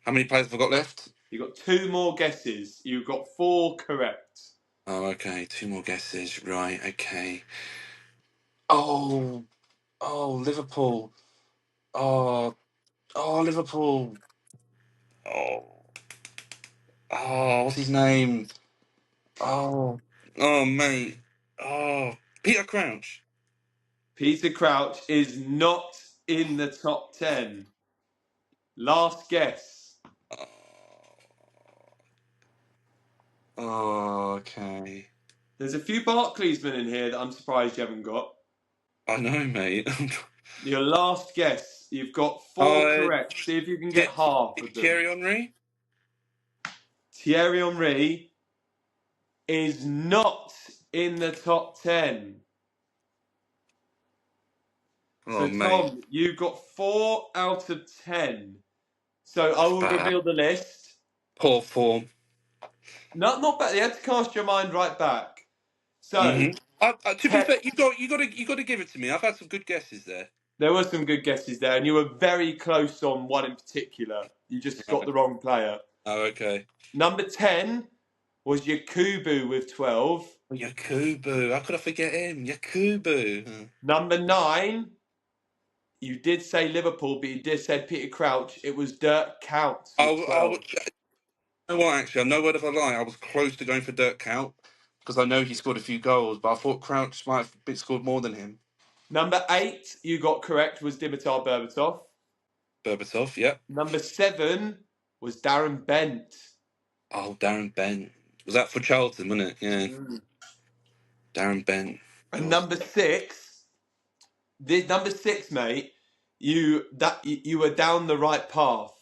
How many players have I got left? You've got two more guesses. You've got four correct. Oh, okay. Two more guesses. Right. Okay. Oh, Liverpool. Oh, Liverpool. Oh, what's his name? Oh, mate. Oh, Peter Crouch. Peter Crouch is not in the top 10? Last guess. Oh, okay. There's a few Barclaysmen in here that I'm surprised you haven't got. I know, mate. Your last guess. You've got 4 uh, correct. See if you can get half of them. Thierry Henry. Thierry Henry is not in the top 10. Oh, So, mate, Tom, you got 4 out of 10. So, I that's will bad. reveal the list. Poor form. Not bad. You had to cast your mind right back. So, Mm-hmm. To be te- fair, you got to give it to me. I've had some good guesses there. there were some good guesses there, and you were very close on one in particular. You just got Right. the wrong player. Oh, okay. Number 10 was Yakubu with 12. Oh, Yakubu. How could I forget him? Yakubu. Number 9, you did say Liverpool, but you did say Peter Crouch. It was Dirk Counts with I 12. would. You know what? Actually, no word of a lie. I was close to going for Dirk Kuyt because I know he scored a few goals, but I thought Crouch might have scored more than him. Number 8, you got correct, was Dimitar Berbatov. Berbatov, yeah. Number 7 was Darren Bent. Oh, Darren Bent. Was that for Charlton, wasn't it? Yeah. Mm. Darren Bent. And Oh. number 6, mate, you were down the right path,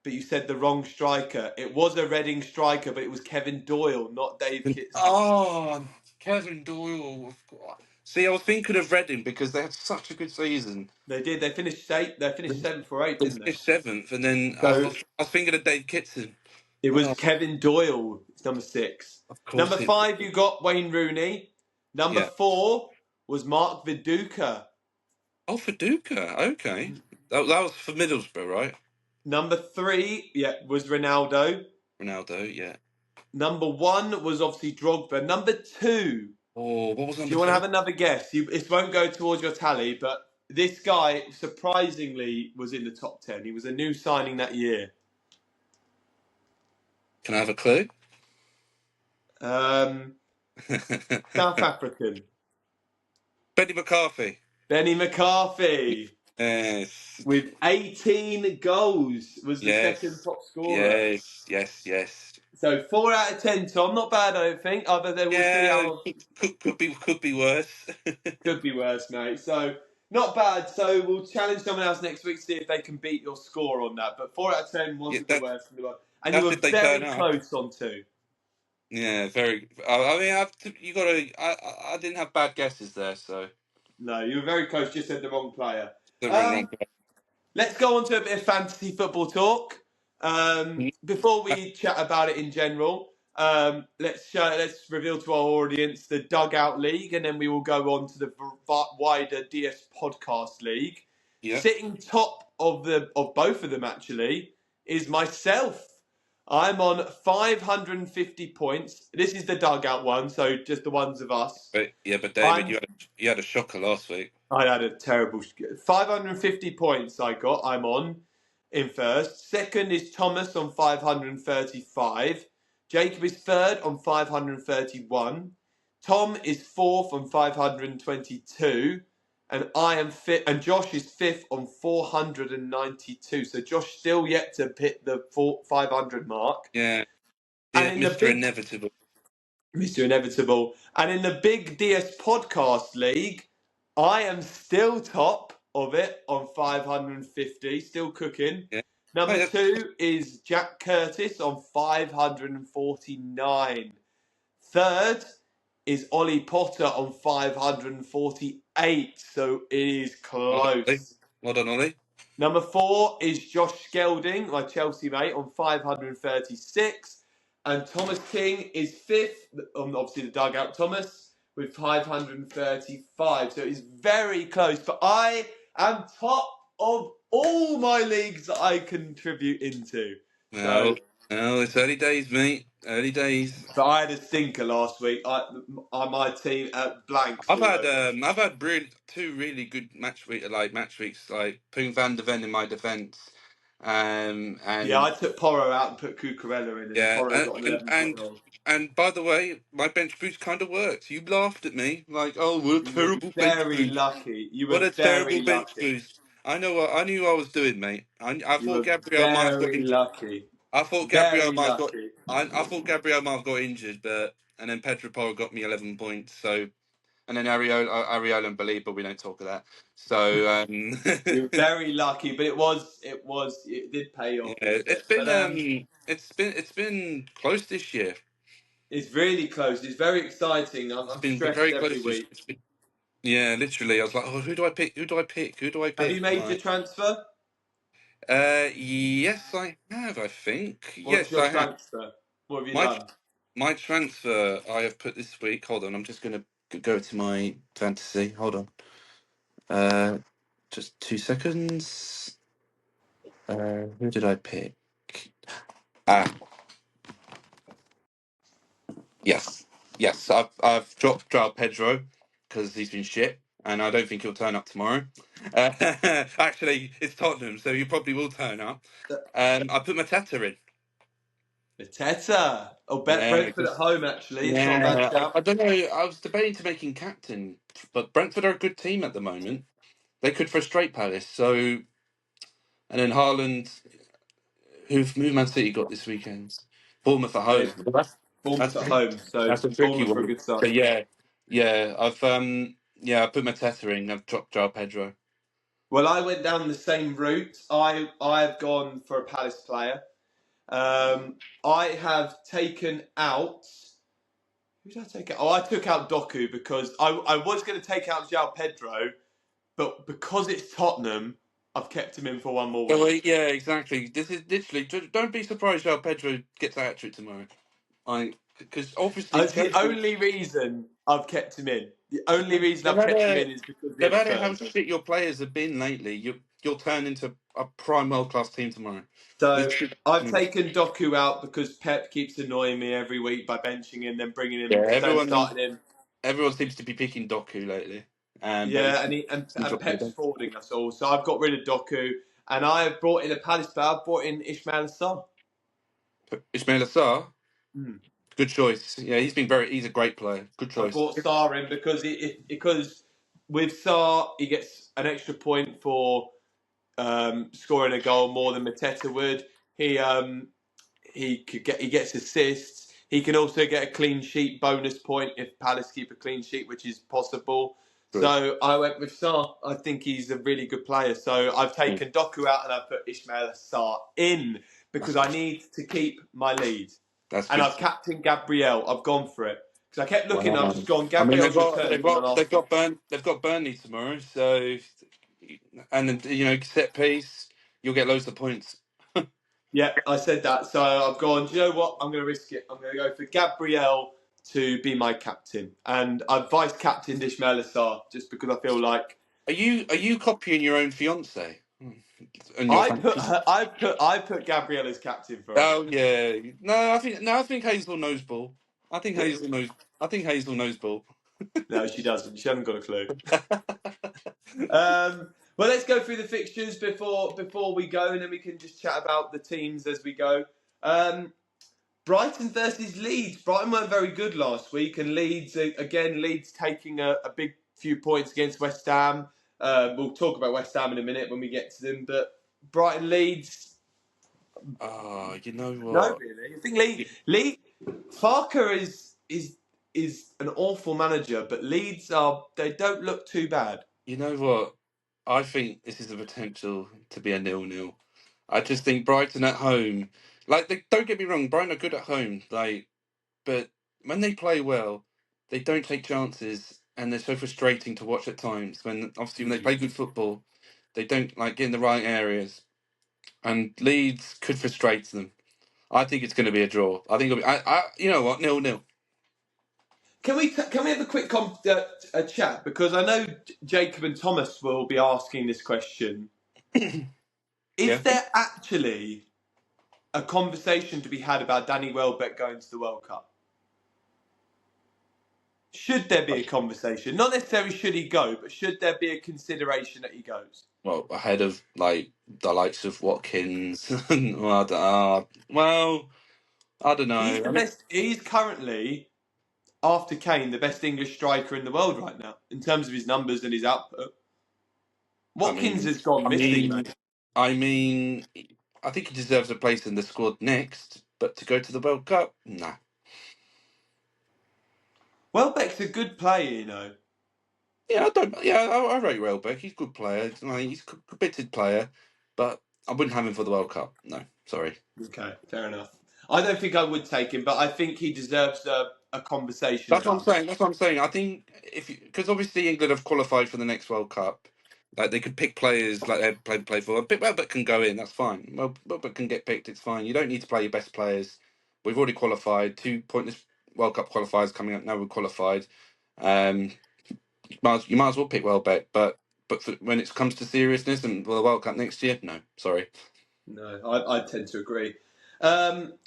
but you said the wrong striker. It was a Reading striker, but it was Kevin Doyle, not Dave Kitson. Oh, Kevin Doyle. See, I was thinking of Reading because they had such a good season. They did. They finished 8th. They finished 7th or 8th, They didn't they? finished seventh, and then So I was thinking of Dave Kitson. it was Oh, Kevin Doyle. It's number 6. of Number course it. 5, you got Wayne Rooney. Number Yeah. 4 was Mark Viduka. Oh, for Duca. Okay. That was for Middlesbrough, right? Number 3, yeah, was Ronaldo. Ronaldo, yeah. Number 1 was obviously Drogba. Number 2, Oh, what was do number you want to two? have another guess? It won't go towards your tally, but this guy surprisingly was in the top 10. He was a new signing that year. Can I have a clue? South African. Benny McCarthy. Benny McCarthy Yes. with 18 goals was the second Yes. top scorer. Yes. Yes. Yes. So 4 out of 10, Tom. Not bad, I don't think. Other than we'll see Yeah. how Could be worse. could be worse, mate. So not bad. So we'll challenge someone else next week, see if they can beat your score on that. But 4 out of 10 Yeah, wasn't the worst in the world. And you that's were if they turn very up. close on 2. Yeah, very. I mean, you got to. I didn't have bad guesses there, so No, you were very close. Just said the wrong player. the wrong. Let's go on to a bit of fantasy football talk. Before we chat about it in general, let's reveal to our audience the Dugout League, and then we will go on to the wider DS Podcast League. Yeah. Sitting top of both of them actually is myself. I'm on 550 points. This is the Dugout one, so just the ones of us. But David, you had a shocker last week. I had a terrible 550 points I got. I'm on in first. Second is Thomas on 535. Jacob is third on 531. Tom is fourth on 522. And I am fifth, and Josh is fifth on 492. So Josh still yet to hit the 500 mark. Yeah. And in the Mr. big Inevitable. Mr. Inevitable. And in the big DS Podcast League, I am still top of it on 550, still cooking. Yeah. Number Mate, 2 is Jack Curtis on 549. Third is Ollie Potter on 548. So it is well done, Ollie. close. Well done, Ollie. Number 4 is Josh Skelding, my Chelsea mate, on 536. And Thomas King is fifth, obviously the Dugout Thomas, with 535. So it's very close. But I am top of all my leagues that I contribute into. Well, it's early days, mate. Early days. But I had a stinker last week. My team at blanks all over. I've had two really good match weeks, like putting Van de Ven in my defence, Yeah, and I took Porro out and put Cucurella in, and yeah, Porro got an 11-point goal. and by the way, my bench boost kind of worked. You laughed at me like, oh, what a You were terrible bench very boost! lucky. You What were a terrible very bench lucky. boost! I knew what I was doing, mate. I You thought were Gabriel might have got very injured. lucky. I thought Gabriel Very might have got. lucky. I thought Gabriel might have got injured, but and then Pedro Porro got me 11 points. So and then Ariola and Baliba, we don't talk of that. So You were very lucky, but it did pay yeah, off, didn't it? But it's been close this year. it's really close. It's very exciting. It's I'm been stressed very every close this. week. Yeah, literally. I was like, oh, who do I pick? Who do I pick? Who do I Have you pick? made your Like, transfer? yes, I have. I think What's yes, your I have. transfer? What have you My done? my transfer I have put this week. Hold on, I'm just gonna go to my fantasy. Hold on. Uh, just 2 seconds. Who did I pick? Ah, yes, yes. I've dropped Joao Pedro because he's been shit, and I don't think he'll turn up tomorrow. Uh, actually, it's Tottenham, so he probably will turn up. I put Mateta in. Ateta. Oh, bet Yeah, Brentford at because home. Actually, it's not a bad yeah, I shout. don't know. I was debating to make him captain, but Brentford are a good team at the moment. They could frustrate Palace. So, and then Haaland, who Man City got this weekend? Bournemouth at home. They've That's Bournemouth at home, so that's a tricky Bournemouth for a one. good start. But yeah, I put Mateta in. I've dropped Joao Pedro. Well, I went down the same route. I've gone for a Palace player. I have taken out. Who did I take out? Oh, I took out Doku because I was going to take out João Pedro, but because it's Tottenham, I've kept him in for one more Oh, week. yeah, exactly. This is literally. Don't be surprised Joao Pedro gets a hat trick tomorrow. Because obviously That's the Chelsea. only reason I've kept him in. The only reason No I've kept him matter, in is because no we're matter how third. shit your players have been lately, you'll turn into a prime world class team tomorrow. So This, I've taken Doku out because Pep keeps annoying me every week by benching him, then bringing yeah, him, then starting him. everyone seems to be picking Doku lately, but Yeah, and he's dropped Pep's it. forwarding us all. So I've got rid of Doku, and I have brought in a Palace player. I've brought in Ismail Assar. Ismail Assar, Hmm. good choice. Yeah, he's a great player. Good I choice. brought Sarr in because with Sarr he gets an extra point for scoring a goal more than Mateta would. He gets assists. He can also get a clean sheet bonus point if Palace keep a clean sheet, which is possible. Good. So I went with Sarr. I think he's a really good player. So I've Mm. taken Doku out and I've put Ismail Sarr in because I need to keep my lead. That's And good. I've captained Gabriel. I've gone for it because I kept looking. I've Wow. just gone. I mean, Gabriel's returning on Arsenal. they've got Burnley tomorrow, so and then, set piece, you'll get loads of points. Yeah, I said that. So I've gone, do you know what? I'm going to risk it. I'm going to go for Gabriel to be my captain. And I've vice captained Ishmael Assar just because I feel like Are you copying your own fiance and your fantasy? I put Gabriel as captain for her. Oh yeah, no, I think Hazel knows ball. I think Hazel knows. I think Hazel knows ball. No, she doesn't. She hasn't got a clue. Well, let's go through the fixtures before we go, and then we can just chat about the teams as we go. Um, Brighton versus Leeds. Brighton weren't very good last week, and Leeds again. Leeds taking a big few points against West Ham. We'll talk about West Ham in a minute when we get to them. But Brighton Leeds, Oh, you know no, what? really. I think Leeds Farker is an awful manager, but Leeds they don't look too bad. You know what? I think this is the potential to be a 0-0. I just think Brighton at home, don't get me wrong, Brighton are good at home, but when they play well, they don't take chances, and they're so frustrating to watch at times. When they play good football, they don't get in the right areas, and Leeds could frustrate them. I think it's going to be a draw. I think it'll be. You know what? 0-0. Can we have a quick a chat because I know Jacob and Thomas will be asking this question. Yeah. Is there actually a conversation to be had about Danny Welbeck going to the World Cup? Should there be a conversation? Not necessarily should he go, but should there be a consideration that he goes? Well, ahead of the likes of Watkins. Well, I don't know. He's the I mean, best. He's currently, after Kane, the best English striker in the world right now in terms of his numbers and his output. Watkins has gone I missing, mean, mate. I mean, I think he deserves a place in the squad next, but to go to the World Cup, nah. Welbeck's a good player, you know. Yeah, I don't. Yeah, I rate Welbeck. He's a good player. He's a committed player, but I wouldn't have him for the World Cup. No, sorry. Okay, fair enough. I don't think I would take him, but I think he deserves a conversation That's what I'm about it. saying. That's what I'm saying. I think because obviously England have qualified for the next World Cup, like they could pick players like they play for. Pick Welbeck can go in. That's fine. Welbeck can get picked. It's fine. You don't need to play your best players. We've already qualified. Two pointless World Cup qualifiers coming up. Now we're qualified. Um, you might as well pick Welbeck, but when it comes to seriousness and the World Cup next year, no, sorry. No, I tend to agree.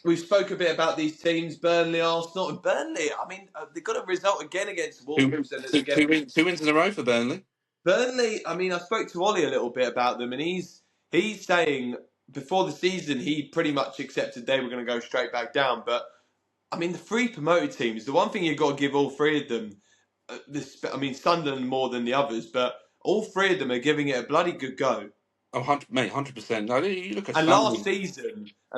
We spoke a bit about these teams, Burnley, Arsenal, and Burnley. I mean, they got a result again against Two, Wolves, and two, again, two wins in a row for Burnley. Burnley. I mean, I spoke to Ollie a little bit about them, and he's saying before the season he pretty much accepted they were going to go straight back down. But I mean, the three promoted teams. The one thing you've got to give all three of them. I mean, Sunderland more than the others, but all three of them are giving it a bloody good go. Oh, mate, 100%. No, you look at And Sunderland.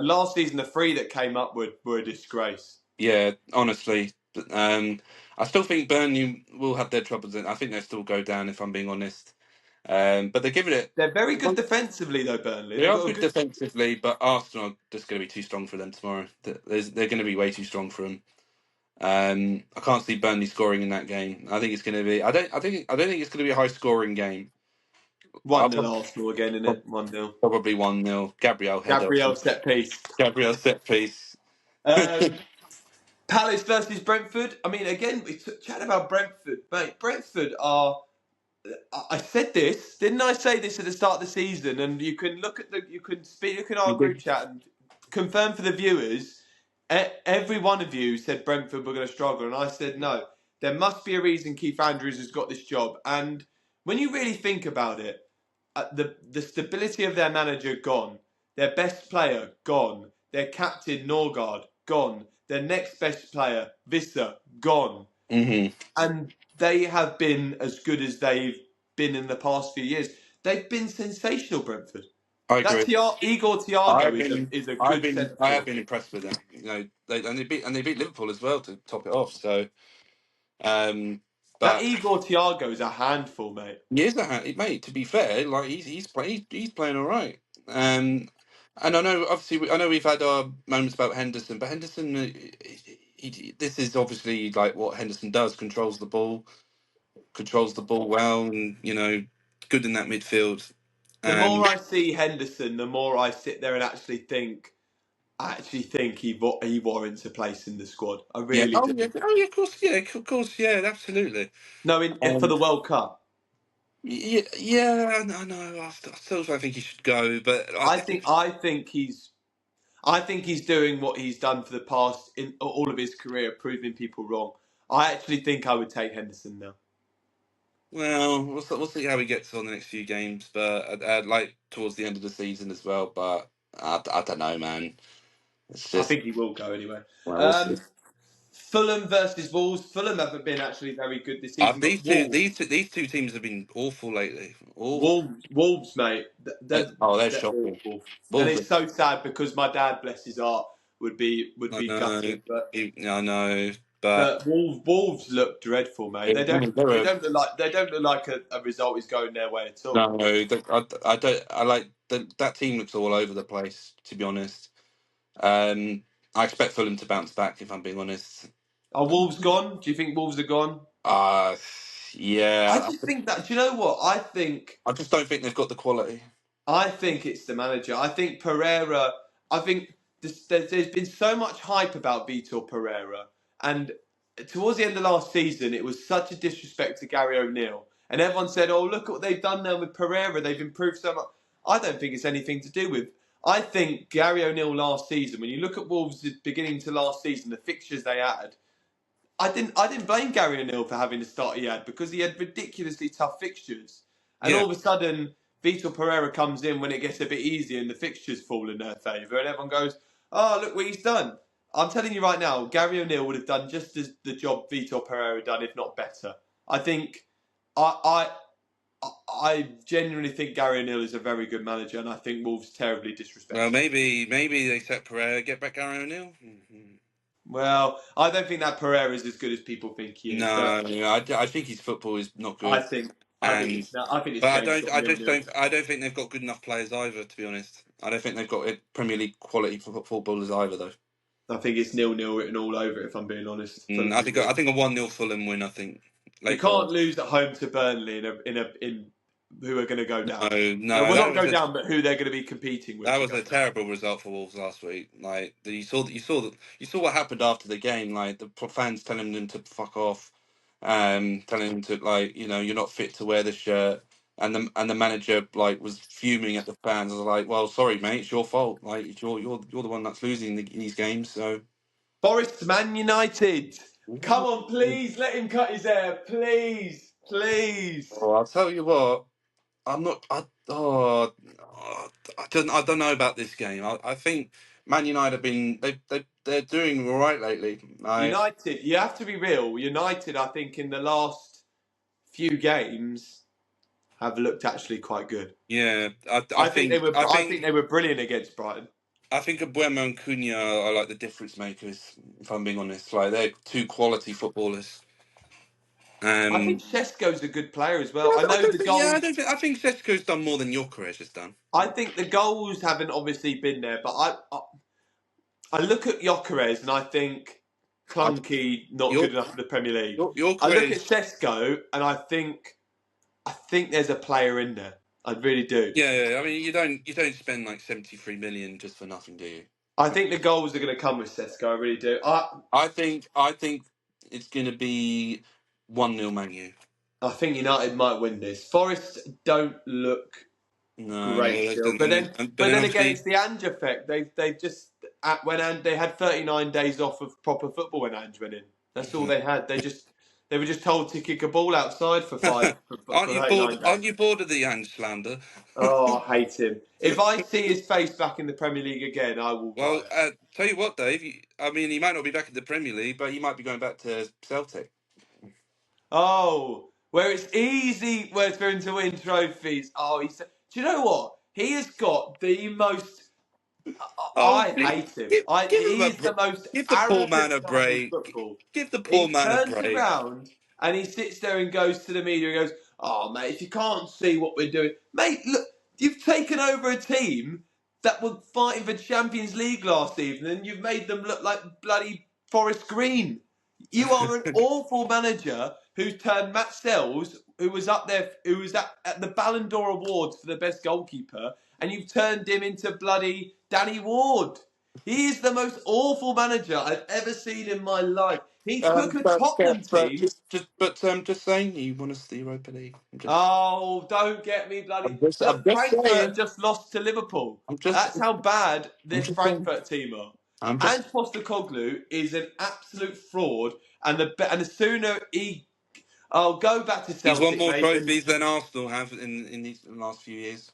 last season, the three that came up were a disgrace. Yeah, honestly, I still think Burnley will have their troubles. I think they'll still go down, if I'm being honest. But they're giving it. They're very good defensively, though. Burnley, They they've are got a good good. defensively, but Arsenal are just going to be too strong for them tomorrow. They're going to be way too strong for them. I can't see Burnley scoring in that game. I think it's going to be. I don't think it's going to be a high scoring game. I'll 1-0 Arsenal again, in it. 1-0. probably 1-0. Gabriel header. Gabriel set piece. Gabriel set piece. Um, Palace versus Brentford. I mean, again, we chat about Brentford, mate. Brentford are. I said this, didn't I? Say this at the start of the season, and you can look in our You group did. chat and confirm for the viewers. Every one of you said Brentford were going to struggle, and I said no. There must be a reason Keith Andrews has got this job, and when you really think about it, the stability of their manager gone, their best player gone, their captain Norgard gone, their next best player Visser gone, Hmm. and they have been as good as they've been in the past few years. They've been sensational, Brentford. I That agree. Igor Thiago is a good centre I have forward. been impressed with them. You know, they beat Liverpool as well to top it off. So, um, That but Igor Thiago is a handful, mate. he is mate. To be fair, like he's playing all right. And I know obviously I know we've had our moments about Henderson, but Henderson, this is obviously like what Henderson does: controls the ball well, and good in that midfield. The more Um, I see Henderson, the more I sit there and actually think he warrants a place in the squad. I yeah. really do. Oh yeah. Of course. Yeah. Of course. Yeah. Absolutely. No, for Um, the World Cup, yeah. Yeah. I know. I still don't think he should go, but I think I think he's I think he's doing what he's done for the past in all of his career, proving people wrong. I actually think I would take Henderson now. well, we'll see how he gets on the next few games, but like towards the end of the season as well. But I don't know, man. It's I just think he will go anyway. well, we'll see. Um, Fulham versus Wolves. Fulham haven't been actually very good this season, but These two teams have been awful lately. Awful. Wolves, mate, They're they're shocking. awful, and Wolves. it's so sad because my dad, bless his heart, would I be know. gutted, but I know, but Wolves look dreadful, mate. They don't they're they a, don't look like they don't look like a result is going their way at all. no. I don't. I like that team looks all over the place. To be honest, um, I expect Fulham to bounce back. If I'm being honest. Are Wolves gone? Do you think Wolves are gone? Uh I yeah. just think that. Do you know what? I just don't think they've got the quality. I think it's the manager. I think Pereira. I think there's been so much hype about Vitor Pereira, and towards the end of last season, it was such a disrespect to Gary O'Neill, and everyone said, "Oh, look what they've done now with Pereira. They've improved so much." I don't think it's anything to do with. I think Gary O'Neill last season, when you look at Wolves' beginning to last season, the fixtures they had, I didn't blame Gary O'Neill for having the start he had because he had ridiculously tough fixtures. And Yeah. all of a sudden, Vitor Pereira comes in when it gets a bit easier and the fixtures fall in their favour, and everyone goes, "Oh, look what he's done." I'm telling you right now, Gary O'Neill would have done just as the job Vitor Pereira done, if not better. I think I I genuinely think Gary O'Neill is a very good manager, and I think Wolves terribly Well, disrespected him. maybe they set Pereira, get back Gary O'Neill. Well, I don't think that Pereira is as good as people think he is, but No, I think his football is not I good, think I think and it's I think this but game's sort of nil-nil. I don't think they've got good enough players either. To be honest, I don't think they've got Premier League quality footballers either, though. I think it's nil-nil written all over it. If I'm being honest, Fulham will I win. think a 1-0 Fulham win. I think You later on. can't lose at home to Burnley in who are going to go down. No, Well, not go down, but who they're going to be competing with that to was go a down. terrible result for Wolves last week. Like you saw what happened after the game. Like the fans telling them to fuck off, telling them to like you're not fit to wear the shirt, and the manager like was fuming at the fans. I was like, well, sorry, mate, it's your fault. Like you're the one that's losing these games. So Forest, Man United. Come on, please let him cut his hair, please, please. oh, I'll tell you what. I'm not. I don't know about this game. I think Man United have been they're doing all right lately. United, you have to be real. United, I think, in the last few games have looked actually quite good. Yeah, I think they were. I think they were brilliant against Brighton. I think Abuemo and Cunha are like the difference makers. If I'm being honest, like they're two quality footballers. I think Um, Šeško's a good player as well. yeah, I know the I goals. don't think. I think Sesko's done more than Gyökeres has done. I think the goals haven't obviously been there, but I look at Gyökeres and I think I, clunky, not good Gyök- enough for the Premier League. I look at Gyökeres. Šeško and I think there's a player in there. I really do. Yeah, I mean you don't spend like 73 million just for nothing, do you? I think the goals are going to come with Šeško. I really do. I think it's going to be 1-0 Man U. I think United might win this. Forest don't look No, great they still, didn't. But but then then again, it's obviously, the Ange effect. They just they had 39 days off of proper football when Ange went in. That's all they had. They were just told to kick a ball outside for aren't you bored? 39 days. Aren't you bored of the Ange slander? Oh, I hate him. If I see his face back in the Premier League again, I will Well, riot. tell you what, Dave. I mean, he might not be back in the Premier League, but he might be going back to Celtic. Oh, where it's easy where for him to win trophies. Oh, do you know what? He has got the most. Oh, I hate him. give him He is the most give the poor man arrogant a man in break. football. Give the poor He man a turns break. around and he sits there and goes to the media and goes, "Oh, mate, if you can't see what we're doing, mate, look, you've taken over a team that were fighting for Champions League last evening, and you've made them look like bloody Forest Green. You are an awful manager who's turned Matt Sells, who was up there, who was at the Ballon d'Or Awards for the best goalkeeper, and you've turned him into bloody Danny Ward. He is the most awful manager I've ever seen in my life. He took a Tottenham team. Just saying, you want us the Europa League? Oh, don't get me bloody. I'm Look, just Frankfurt have saying. just lost to Liverpool. I'm just, That's how bad I'm this just saying. Frankfurt team are. I'm just. And Postecoglou is an absolute fraud. And the sooner I'll go back to He's won Celtic, more mate. And trophies than Arsenal have in these last few years.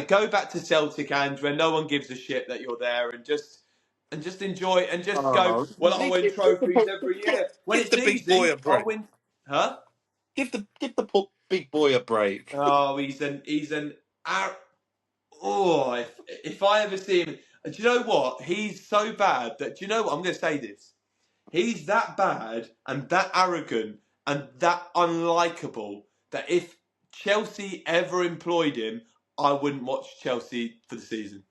go back to Celtic, Andrew. And no one gives a shit that you're there, and just enjoy and just go. Oh, Well, I'll win trophies every year. When give it's the big boy easy, a I'll break. win. Huh? Give the poor big boy a break. Oh, he's an oh, if I ever see him, do you know what? He's so bad that, do you know what? I'm going to say this. He's that bad and that arrogant and that unlikable that if Chelsea ever employed him, I wouldn't watch Chelsea for the season.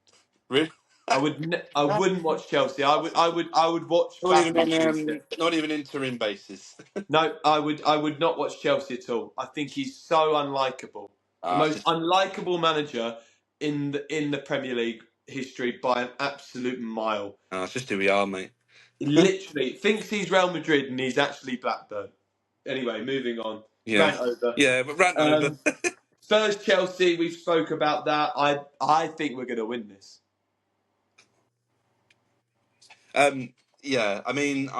Really? I wouldn't watch Chelsea. I would watch badminton instead. Not even interim basis. No, I would not watch Chelsea at all. I think he's so unlikable. The It's most just, unlikable manager in the Premier League history by an absolute mile. it's just who we are, mate. He literally thinks he's Real Madrid and he's actually Blackburn. Anyway, moving on. Yeah, Rant over. yeah, but rant over. Spurs Chelsea. We've spoke about that. I think we're going to win this. Yeah, I mean,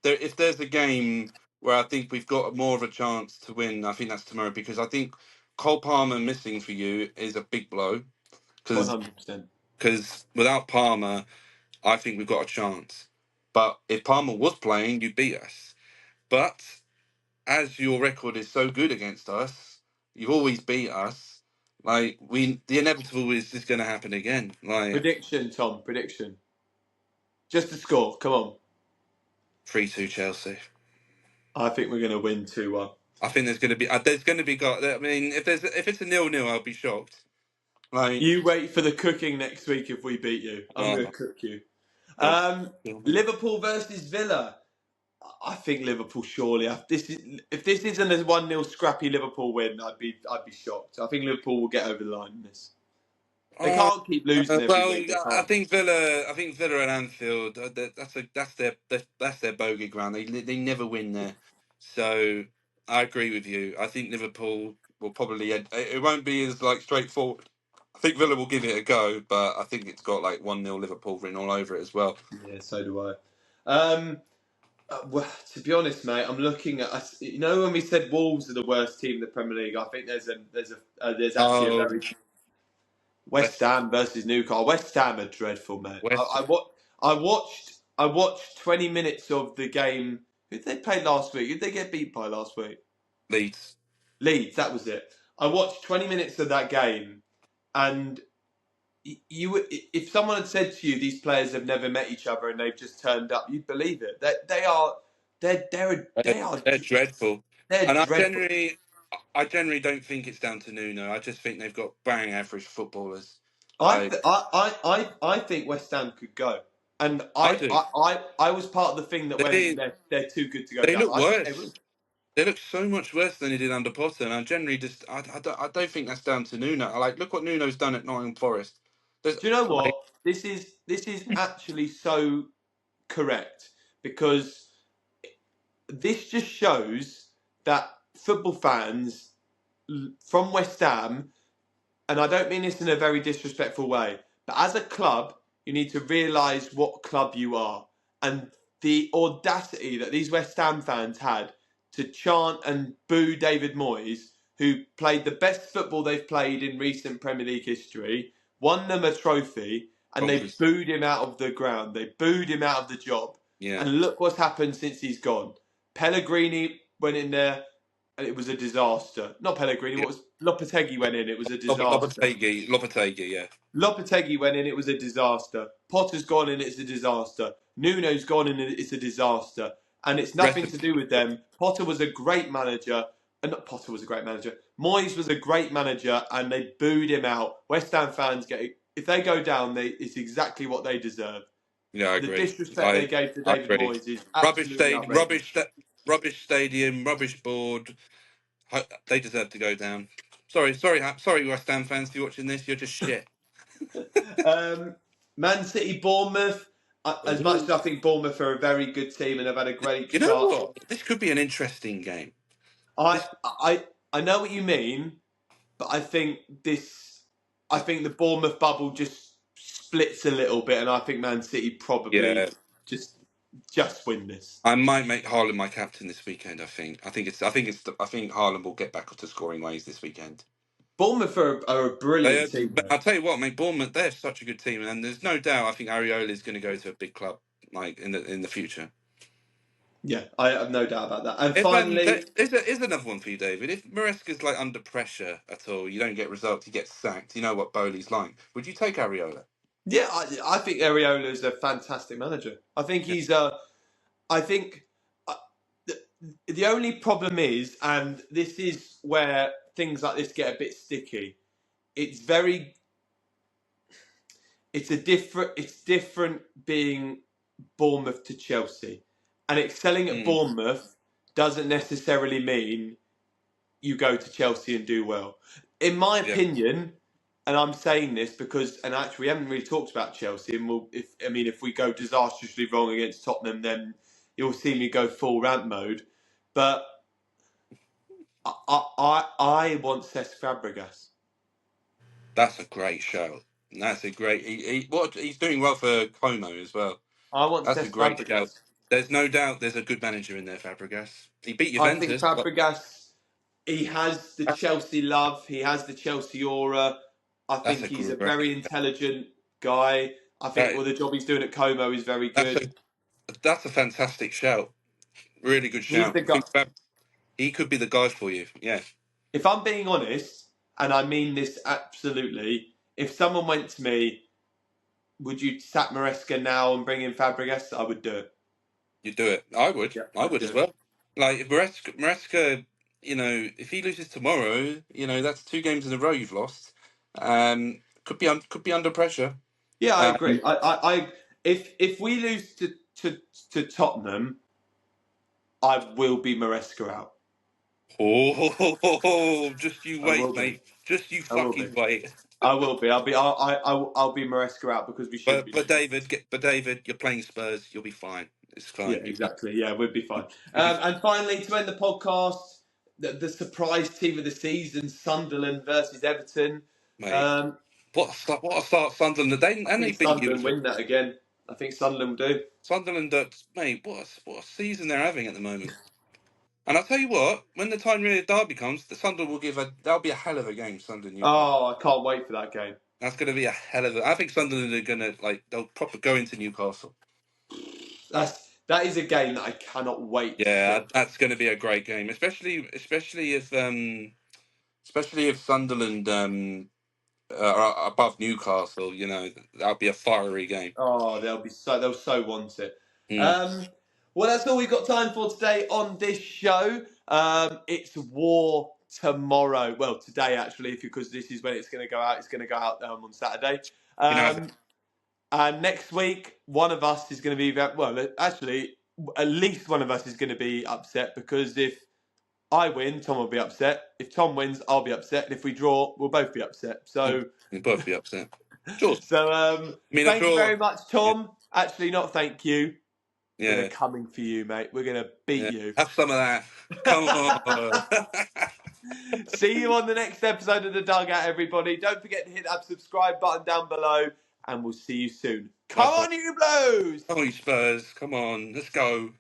if there's a game where I think we've got more of a chance to win, I think that's tomorrow because I think Cole Palmer missing for you is a big blow 100%. because without Palmer, I think we've got a chance. But if Palmer was playing, you'd beat us. But as your record is so good against us, You've always beat us. Like the inevitable is just going to happen again. Like Prediction, Tom. Prediction. Just the score. Come on. 3-2 Chelsea. I think we're going to win 2-1. I think there's going to be. I mean, if it's a 0-0, I'll be shocked. Like, You wait for the cooking next week if we beat you. I'm going to oh cook you. God, kill me. Liverpool versus Villa. I think Liverpool surely. If this isn't a 1-0 scrappy Liverpool win, I'd be shocked. I think Liverpool will get over the line in this. They Oh, can't keep losing every well, week. They I can't. think Villa. I think Villa at Anfield. That's their bogey ground. They never win there. So I agree with you. I think Liverpool will probably. It won't be as like straightforward. I think Villa will give it a go, but I think it's got like 1-0 Liverpool written all over it as well. Yeah, so do I. Well, to be honest, mate, I'm looking at us. You know, when we said Wolves are the worst team in the Premier League, I think there's actually a Oh, very West West Ham versus Newcastle. West Ham are dreadful, mate. West I watched 20 minutes of the game. Who did they play last week? Who did they get beat by last week? Leeds. Leeds. That was it. I watched 20 minutes of that game, and if someone had said to you these players have never met each other and they've just turned up, you'd believe it. They're dreadful, They're and I dreadful. generally, I generally don't think it's down to Nuno. I just think they've got bang average footballers. Like I think West Ham could go, and I do. I was part of the thing that went They they're too good to go they down. look I think they will. worse. They look so much worse than they did under Potter. And I generally just I don't think that's down to Nuno. Like look what Nuno's done at Nottingham Forest. There's Do you know like what? This is actually so correct because this just shows that football fans from West Ham, and I don't mean this in a very disrespectful way, but as a club, you need to realise what club you are. And the audacity that these West Ham fans had to chant and boo David Moyes, who played the best football they've played in recent Premier League history, won them a trophy, and they bonkers. booed him out of the ground. They booed him out of the job. Yeah, And look what's happened since he's gone. Pellegrini went in there and it was a disaster. Not Pellegrini, yeah. what was Lopetegui went in, it was a disaster. Lopetegui, yeah. Lopetegui went in, it was a disaster. Potter's gone in, it's a disaster. Nuno's gone in, it's a disaster. And it's Rest nothing of to do with them. Potter was a great manager. And not Potter was a great manager. Moyes was a great manager, and they booed him out. West Ham fans if they go down, it's exactly what they deserve. yeah, I The agree. disrespect they gave to I David agree. Moyes is Rubbish absolutely stadium, outrageous. rubbish stadium, rubbish board. They deserve to go down. Sorry, West Ham fans, if you're watching this, you're just shit. Man City, Bournemouth. As much as Ooh. I think Bournemouth are a very good team and have had a great You know start, what? This could be an interesting game. I This, I know what you mean, but I think the Bournemouth bubble just splits a little bit, and I think Man City probably yeah, just win this. I might make Haaland my captain this weekend. I think Haaland will get back up to scoring ways this weekend. Bournemouth are a They, brilliant team, though. I'll tell you what, mate. Bournemouth, they're such a good team, and there's no doubt. I think Areola is going to go to a big club, like in the future. Yeah, I have no doubt about that. And If finally, is another one for you, David. If Maresca's like under pressure at all, you don't get results, he gets sacked. You know what Bowley's like. Would you take Areola? yeah, I think Areola is a fantastic manager. I think Yeah. he's a. I think the, the only problem is, and this is where things like this get a bit sticky. It's very. It's different being Bournemouth to Chelsea, and excelling at Mm, Bournemouth doesn't necessarily mean you go to Chelsea and do well. In my yeah. opinion, and I'm saying this because, and actually, we haven't really talked about Chelsea. And if we go disastrously wrong against Tottenham, then you'll see me go full rant mode. But I want Cesc Fabregas. That's a great shout. That's a great. He's doing well for Como as well. I want That's a Cesc great shout. Fabregas. There's no doubt there's a good manager in there, Fabregas. He beat I think Juventus, but Fabregas. He has the that's Chelsea love. He has the Chelsea aura. I that's think a he's a great. very intelligent guy. I think That, the job he's doing at Como is very that's good. a fantastic shout. Really good He's shout. the I guy. think he could be the guy for you. Yeah. if I'm being honest, and I mean this absolutely, if someone went to me, would you sack Maresca now and bring in Fabregas? I would do it. You do it. I would. Yeah, I I'd would do as it. well. Like if Maresca, if he loses tomorrow, that's 2 games in a row you've lost. Could be under pressure. Yeah, I agree. Um, If we lose to Tottenham, I will be Maresca out. just you I will wait, be. mate. Just you I will be. fucking wait. I will be. I'll be Maresca out because we should But be but losing. David, but David, you're playing Spurs. You'll be fine. It's Yeah, fine. exactly. Yeah, we'd be fine. You'll be fine, And finally, to end the podcast, the surprise team of the season: Sunderland versus Everton. mate. Um, What a start Sunderland. I And they think beat you Sunderland as well. win that again. I think Sunderland will do. Sunderland, mate. What a season they're having at the moment. And I'll tell you what, when the time really derby comes, the Sunderland will that'll be a hell of a game, Sunderland Newcastle. Oh, I can't wait for that game. That's going to be a hell of a. I think Sunderland are going to they'll proper go into Newcastle. That is a game that I cannot wait to Yeah, see. that's going to be a great game, especially if Sunderland are above Newcastle. That'll be a fiery game. Oh, they'll so want it. Mm. Um, well, that's all we've got time for today on this show. It's war tomorrow. Well, today actually, because this is when it's going to go out. It's going to go out on Saturday. You know, And next week, one of us is going to be actually, at least one of us is going to be upset because if I win, Tom will be upset. If Tom wins, I'll be upset. And if we draw, we'll both be upset. So, you'll both be upset. Sure. I mean, I'm thank you sure. very much, Yeah, Tom. Actually, not thank you. We're yeah, coming for you, mate. We're going to beat yeah. you. Have some of that. Come on. See you on the next episode of The Dugout, everybody. Don't forget to hit that subscribe button down below, and we'll see you soon. Come Nice one. on, you Blues! Come on, you Spurs. Come on. Let's go.